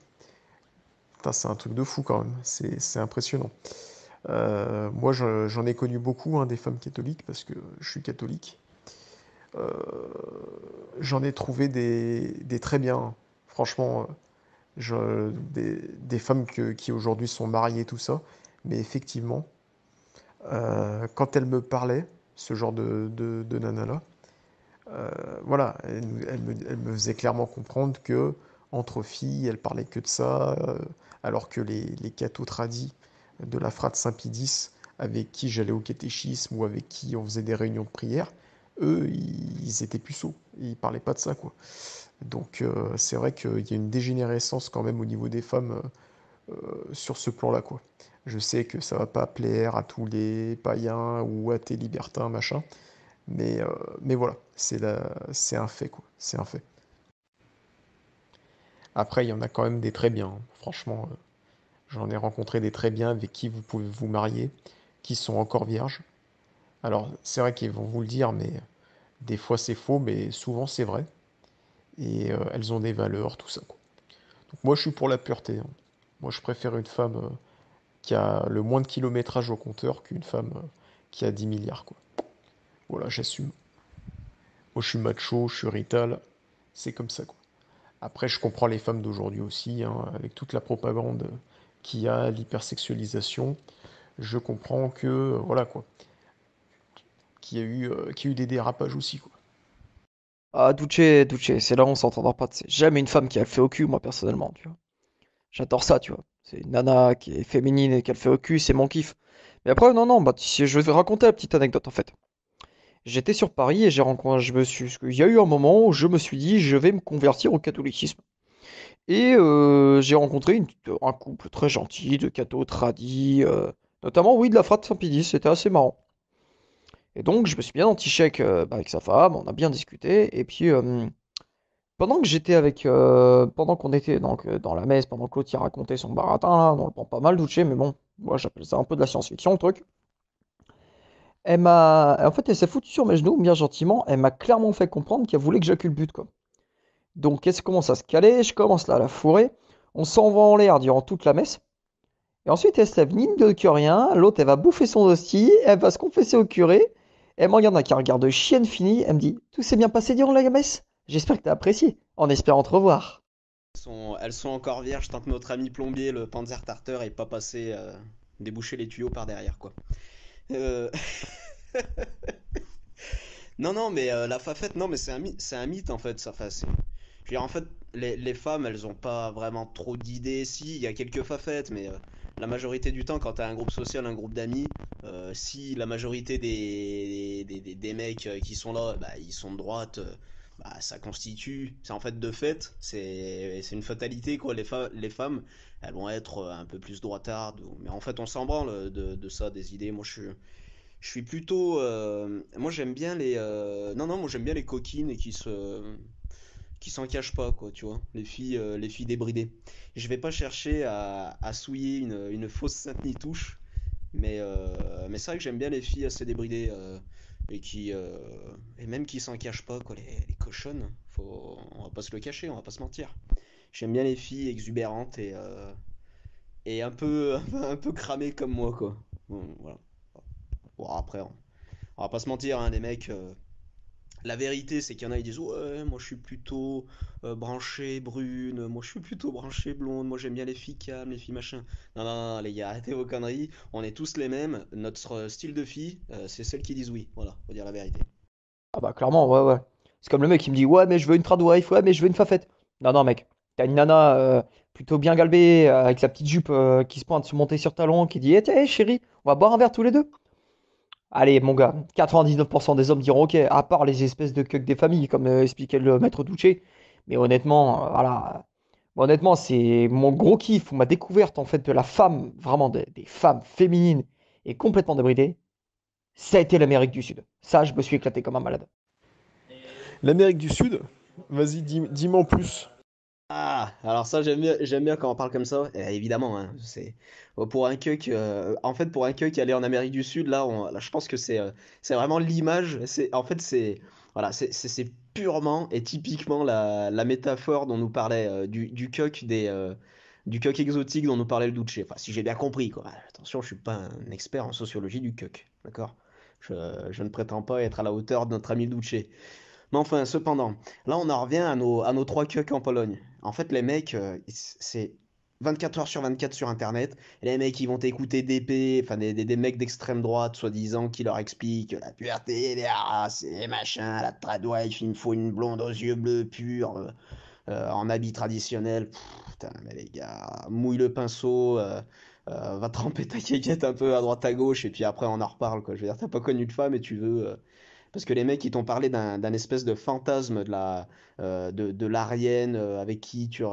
Putain, c'est un truc de fou quand même, c'est impressionnant. Moi, j'en ai connu beaucoup, hein, des femmes catholiques, parce que je suis catholique. Euh, J'en ai trouvé des très bien, hein. Franchement, des femmes qui aujourd'hui sont mariées, tout ça. Mais effectivement, quand elles me parlaient, ce genre de nana-là, voilà, elle me faisait clairement comprendre que entre filles, elle parlait que de ça, alors que les cathos tradis de la frate Saint-Pie X, avec qui j'allais au catéchisme ou avec qui on faisait des réunions de prière, eux, ils étaient puceaux, ils parlaient pas de ça, quoi. Donc c'est vrai qu'il y a une dégénérescence quand même au niveau des femmes sur ce plan-là, quoi. Je sais que ça va pas plaire à tous les païens ou athées libertins, machin, mais, euh, mais voilà, c'est un fait, quoi. C'est un fait. Après, il y en a quand même des très bien, hein. Franchement, j'en ai rencontré des très bien avec qui vous pouvez vous marier, qui sont encore vierges. Alors, c'est vrai qu'ils vont vous le dire, mais des fois c'est faux, mais souvent c'est vrai. Et elles ont des valeurs, tout ça, quoi. Donc moi, je suis pour la pureté, hein. Moi, je préfère une femme qui a le moins de kilométrage au compteur qu'une femme qui a 10 milliards, quoi. Voilà, j'assume. Moi, je suis macho, je suis rital. C'est comme ça, quoi. Après, je comprends les femmes d'aujourd'hui aussi, hein, avec toute la propagande qu'il y a, l'hypersexualisation. Je comprends que, voilà, quoi, qu'il y a eu des dérapages aussi, quoi. Ah, Duce, c'est là où on s'entendra pas. C'est jamais une femme qui a le fait au cul, moi, personnellement, tu vois. J'adore ça, tu vois. C'est une nana qui est féminine et qui a le fait au cul, c'est mon kiff. Mais après, non, non, bah, si je vais raconter la petite anecdote, en fait. J'étais sur Paris et j'ai rencontré, il y a eu un moment où je me suis dit, je vais me convertir au catholicisme. Et j'ai rencontré un couple très gentil de cathos tradis, notamment, oui, de la frate Saint-Pédis, c'était assez marrant. Et donc, je me suis bien entiché bah, avec sa femme, on a bien discuté, et puis, pendant que j'étais pendant qu'on était donc, dans la messe, pendant que l'autre y racontait son baratin, là, on le prend pas mal douché, mais bon, moi j'appelle ça un peu de la science-fiction, le truc. En fait, elle s'est foutue sur mes genoux, bien gentiment, elle m'a clairement fait comprendre qu'elle voulait que j'inculbute, quoi. Donc, qu'est-ce commence à se caler, je commence là à la fourrer, on s'en va en l'air durant toute la messe. Et ensuite, elle se lève mine de que rien. L'autre, elle va bouffer son hostie. Elle va se confesser au curé. Elle me regarde avec un regard de chienne finie. Elle me dit: Tout s'est bien passé durant la messe? J'espère que t'as apprécié. En espérant te revoir. Elles sont encore vierges tant que notre ami plombier, le Panzertarter, est pas passé déboucher les tuyaux par derrière, quoi. Euh, Non, non, mais la fafette, non, mais c'est un mythe en fait, ça. Enfin, je veux dire, en fait, les femmes, elles ont pas vraiment trop d'idées. Si, il y a quelques fafettes, mais la majorité du temps, quand t'as un groupe social, un groupe d'amis, si la majorité des mecs qui sont là, bah, ils sont de droite, bah, ça constitue, c'est en fait de fait, c'est une fatalité, quoi. Les femmes, elles vont être un peu plus droitardes, mais en fait, on s'en branle de ça, des idées. Moi, je suis plutôt. Moi j'aime bien les. Non, non, moi j'aime bien les coquines et qui s'en cachent pas, quoi, tu vois. Les filles débridées. Je vais pas chercher à souiller une fausse Sainte-Nitouche, mais c'est vrai que j'aime bien les filles assez débridées et et même qui s'en cachent pas, quoi, les cochonnes. On va pas se le cacher, on va pas se mentir. J'aime bien les filles exubérantes et un peu, un peu cramées comme moi, quoi. Bon, voilà. Bon, après, on va pas se mentir, hein, les mecs. La vérité, c'est qu'il y en a, ils disent: Ouais, moi je suis plutôt branché brune, moi je suis plutôt branché blonde, moi j'aime bien les filles calmes, les filles machin. Non, non, non, les gars, arrêtez vos conneries. On est tous les mêmes. Notre style de fille, c'est celles qui disent oui. Voilà, faut dire la vérité. Ah bah, clairement, ouais, ouais. C'est comme le mec qui me dit: Ouais, mais je veux une tradwife, ouais, mais je veux une fafette. Non, non, mec. T'as une nana plutôt bien galbée, avec la petite jupe qui se pointe se monter sur talon, qui dit: Eh, tiens, chérie, on va boire un verre tous les deux. Allez, mon gars, 99% des hommes diront OK, à part les espèces de cucks des familles, comme expliquait le maître Douché. Mais honnêtement, voilà. Honnêtement, c'est mon gros kiff, ou ma découverte en fait de la femme, vraiment des femmes féminines et complètement débridées, ça a été l'Amérique du Sud. Ça, je me suis éclaté comme un malade. L'Amérique du Sud? Vas-y, dis-moi en plus. Ah, alors ça j'aime bien quand on parle comme ça. Évidemment, hein, c'est pour un cuck. En fait, pour un cuck aller en Amérique du Sud, là, je pense que c'est vraiment l'image. C'est en fait c'est voilà, c'est purement et typiquement la métaphore dont nous parlait du cuck du cuck exotique dont nous parlait le Duce. Enfin, si j'ai bien compris quoi. Attention, je suis pas un expert en sociologie du cuck, d'accord? Je ne prétends pas être à la hauteur de notre ami Duce. Mais enfin, cependant, là on en revient à nos trois cucks en Pologne. En fait, les mecs, c'est 24 heures sur 24 sur Internet. Et les mecs, ils vont t'écouter d'épée, enfin des mecs d'extrême droite, soi-disant, qui leur expliquent la pureté des races et machin, la tradwife, il me faut une blonde aux yeux bleus purs, en habit traditionnel. Putain, mais les gars, mouille le pinceau, va tremper ta quéquette un peu à droite à gauche, et puis après on en reparle, quoi. Je veux dire, t'as pas connu de femme et tu veux. Parce que les mecs, ils t'ont parlé d'un espèce de fantasme de l'Arienne avec qui tu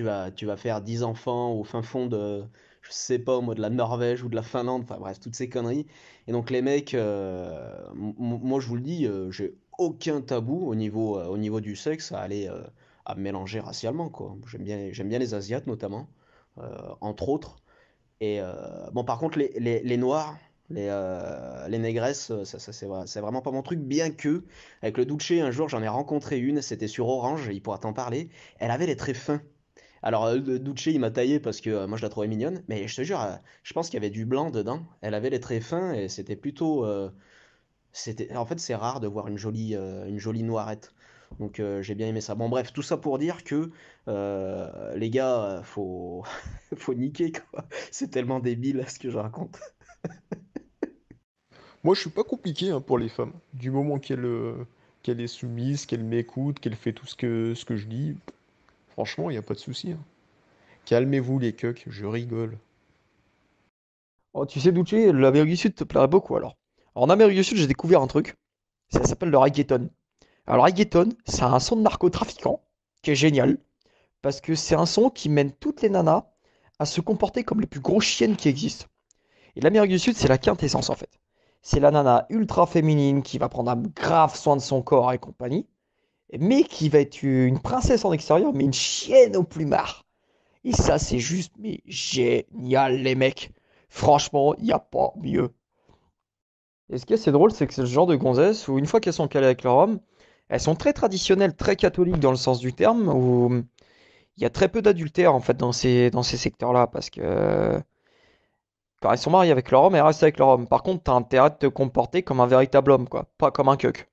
vas faire 10 enfants au fin fond je sais pas, moi, de la Norvège ou de la Finlande, enfin bref, toutes ces conneries. Et donc les mecs, moi je vous le dis, j'ai aucun tabou au niveau du sexe à me mélanger racialement, quoi. J'aime bien les Asiates notamment, entre autres. Et bon, par contre, les noirs, les négresses, c'est vraiment pas mon truc. Bien que, avec le Duce, un jour, j'en ai rencontré une, c'était sur Orange, il pourra t'en parler. Elle avait les traits fins. Alors, le Duce, il m'a taillé parce que moi, je la trouvais mignonne, mais je te jure, je pense qu'il y avait du blanc dedans. Elle avait les traits fins et c'était plutôt. En fait, c'est rare de voir une jolie noirette. Donc, j'ai bien aimé ça. Bon, bref, tout ça pour dire que les gars, faut niquer, quoi. C'est tellement débile ce que je raconte. Moi, je suis pas compliqué hein, pour les femmes. Du moment qu'elle est soumise, qu'elle m'écoute, qu'elle fait tout ce que je dis, franchement, il n'y a pas de souci, hein. Calmez-vous les cucks, je rigole. Oh, tu sais, Douché, l'Amérique du Sud te plairait beaucoup alors. En Amérique du Sud, j'ai découvert un truc, ça s'appelle le reggaeton. Alors, le reggaeton, c'est un son de narcotrafiquant qui est génial parce que c'est un son qui mène toutes les nanas à se comporter comme les plus grosses chiennes qui existent. Et l'Amérique du Sud, c'est la quintessence en fait. C'est la nana ultra féminine qui va prendre un grave soin de son corps et compagnie, mais qui va être une princesse en extérieur, mais une chienne au plumard. Et ça, c'est juste, mais génial, les mecs. Franchement, il n'y a pas mieux. Et ce qui est assez drôle, c'est que c'est le genre de gonzesse où, une fois qu'elles sont calées avec leur homme, elles sont très traditionnelles, très catholiques dans le sens du terme, où il y a très peu d'adultère en fait dans ces secteurs-là, parce que quand elles sont mariées avec leur homme, elles restent avec leur homme. Par contre, t'as intérêt de te comporter comme un véritable homme, quoi, pas comme un cuck.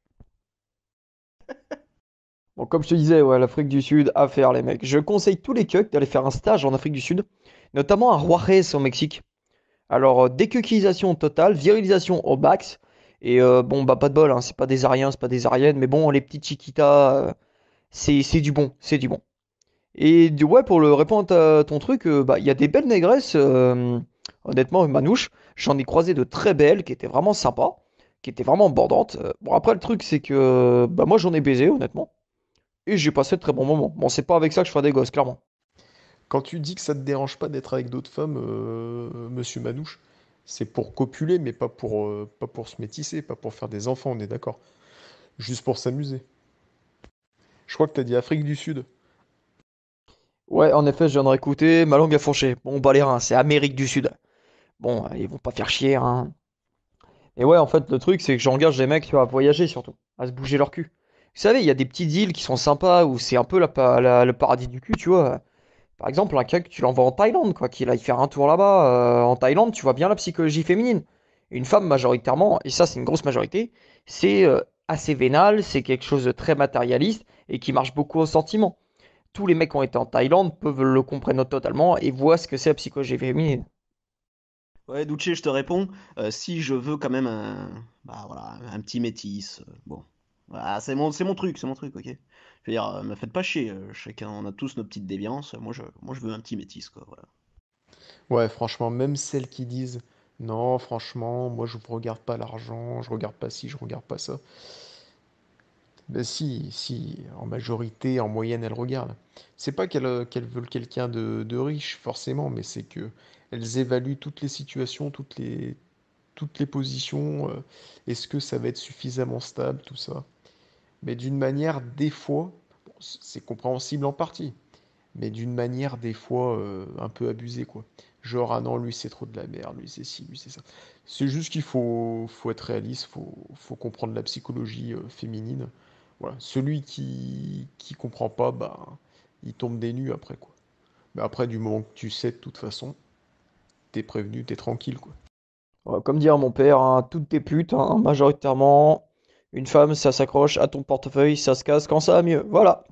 Bon, comme je te disais, ouais, l'Afrique du Sud, à faire les mecs. Je conseille tous les cucks d'aller faire un stage en Afrique du Sud, notamment à Juarez au Mexique. Alors, décuquisation totale, virilisation au max. Et bon, bah pas de bol, hein, c'est pas des Ariens, c'est pas des Ariennes, mais bon, les petites chiquitas, c'est du bon, c'est du bon. Et ouais, pour le répondre à ton truc, bah il y a des belles négresses, honnêtement, Manouche, j'en ai croisé de très belles qui étaient vraiment sympas, qui étaient vraiment bordantes. Bon, après, le truc, c'est que bah moi j'en ai baisé, honnêtement, et j'ai passé de très bons moments. Bon, c'est pas avec ça que je ferai des gosses, clairement. Quand tu dis que ça te dérange pas d'être avec d'autres femmes, monsieur Manouche, c'est pour copuler, mais pas pour se métisser, pas pour faire des enfants, on est d'accord. Juste pour s'amuser. Je crois que t'as dit Afrique du Sud. Ouais, en effet, je viens de réécouter, ma langue a fourché. Bon, bah les reins, c'est Amérique du Sud. Bon, ils vont pas faire chier, hein. Et ouais, en fait, le truc, c'est que j'engage les mecs, tu vois, à voyager surtout, à se bouger leur cul. Vous savez, il y a des petites îles qui sont sympas où c'est un peu le paradis du cul, tu vois. Par exemple, un gars que tu l'envoies en Thaïlande, quoi, qu'il aille faire un tour là-bas. En Thaïlande, tu vois bien la psychologie féminine. Une femme, majoritairement, et ça, c'est une grosse majorité, c'est assez vénal, c'est quelque chose de très matérialiste et qui marche beaucoup au sentiment. Tous les mecs qui ont été en Thaïlande peuvent le comprendre totalement et voient ce que c'est la psychologie féminine. Ouais, Duce, je te réponds. Si je veux quand même bah, voilà, un petit métis, bon. Voilà, c'est mon truc, c'est mon truc, ok? Je veux dire, me faites pas chier. Chacun, on a tous nos petites déviances. Moi, je veux un petit métis, quoi. Voilà. Ouais, franchement, même celles qui disent Non, franchement, moi je regarde pas l'argent, je regarde pas ci, je regarde pas ça. Ben si, si, en majorité, en moyenne, elles regardent. C'est pas qu'elles veulent quelqu'un de riche, forcément, mais c'est que elles évaluent toutes les situations, toutes les positions. Est-ce que ça va être suffisamment stable, tout ça. Mais d'une manière, des fois, bon, c'est compréhensible en partie, mais d'une manière, des fois, un peu abusée, quoi. Genre, ah non, lui, c'est trop de la merde, lui, c'est ci, lui, c'est ça. C'est juste qu'il faut être réaliste, faut comprendre la psychologie féminine. Voilà. Celui qui comprend pas, bah, il tombe des nues après, quoi. Mais après, du moment que tu sais, de toute façon, t'es prévenu, t'es tranquille, quoi. Comme dirait mon père, hein, toutes tes putes, hein, majoritairement, une femme, ça s'accroche à ton portefeuille, ça se casse quand ça va mieux. Voilà.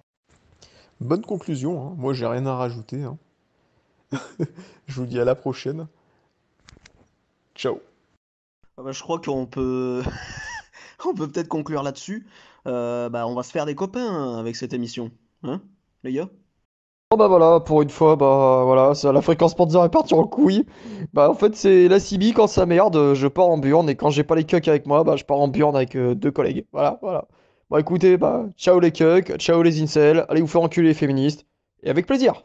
Bonne conclusion, hein. Moi, j'ai rien à rajouter, hein. Je vous dis à la prochaine. Ciao. Ah bah, je crois qu'on peut, on peut peut-être conclure là-dessus. Bah, on va se faire des copains hein, avec cette émission, hein, les gars? Bon bah voilà, pour une fois, bah voilà, la fréquence Panzer est partie en couille. Bah en fait c'est la CB quand ça merde, je pars en burn et quand j'ai pas les cucks avec moi, bah je pars en burn avec deux collègues. Voilà, voilà. Bon écoutez, bah ciao les cucks, ciao les incels, allez vous faire enculer les féministes, et avec plaisir.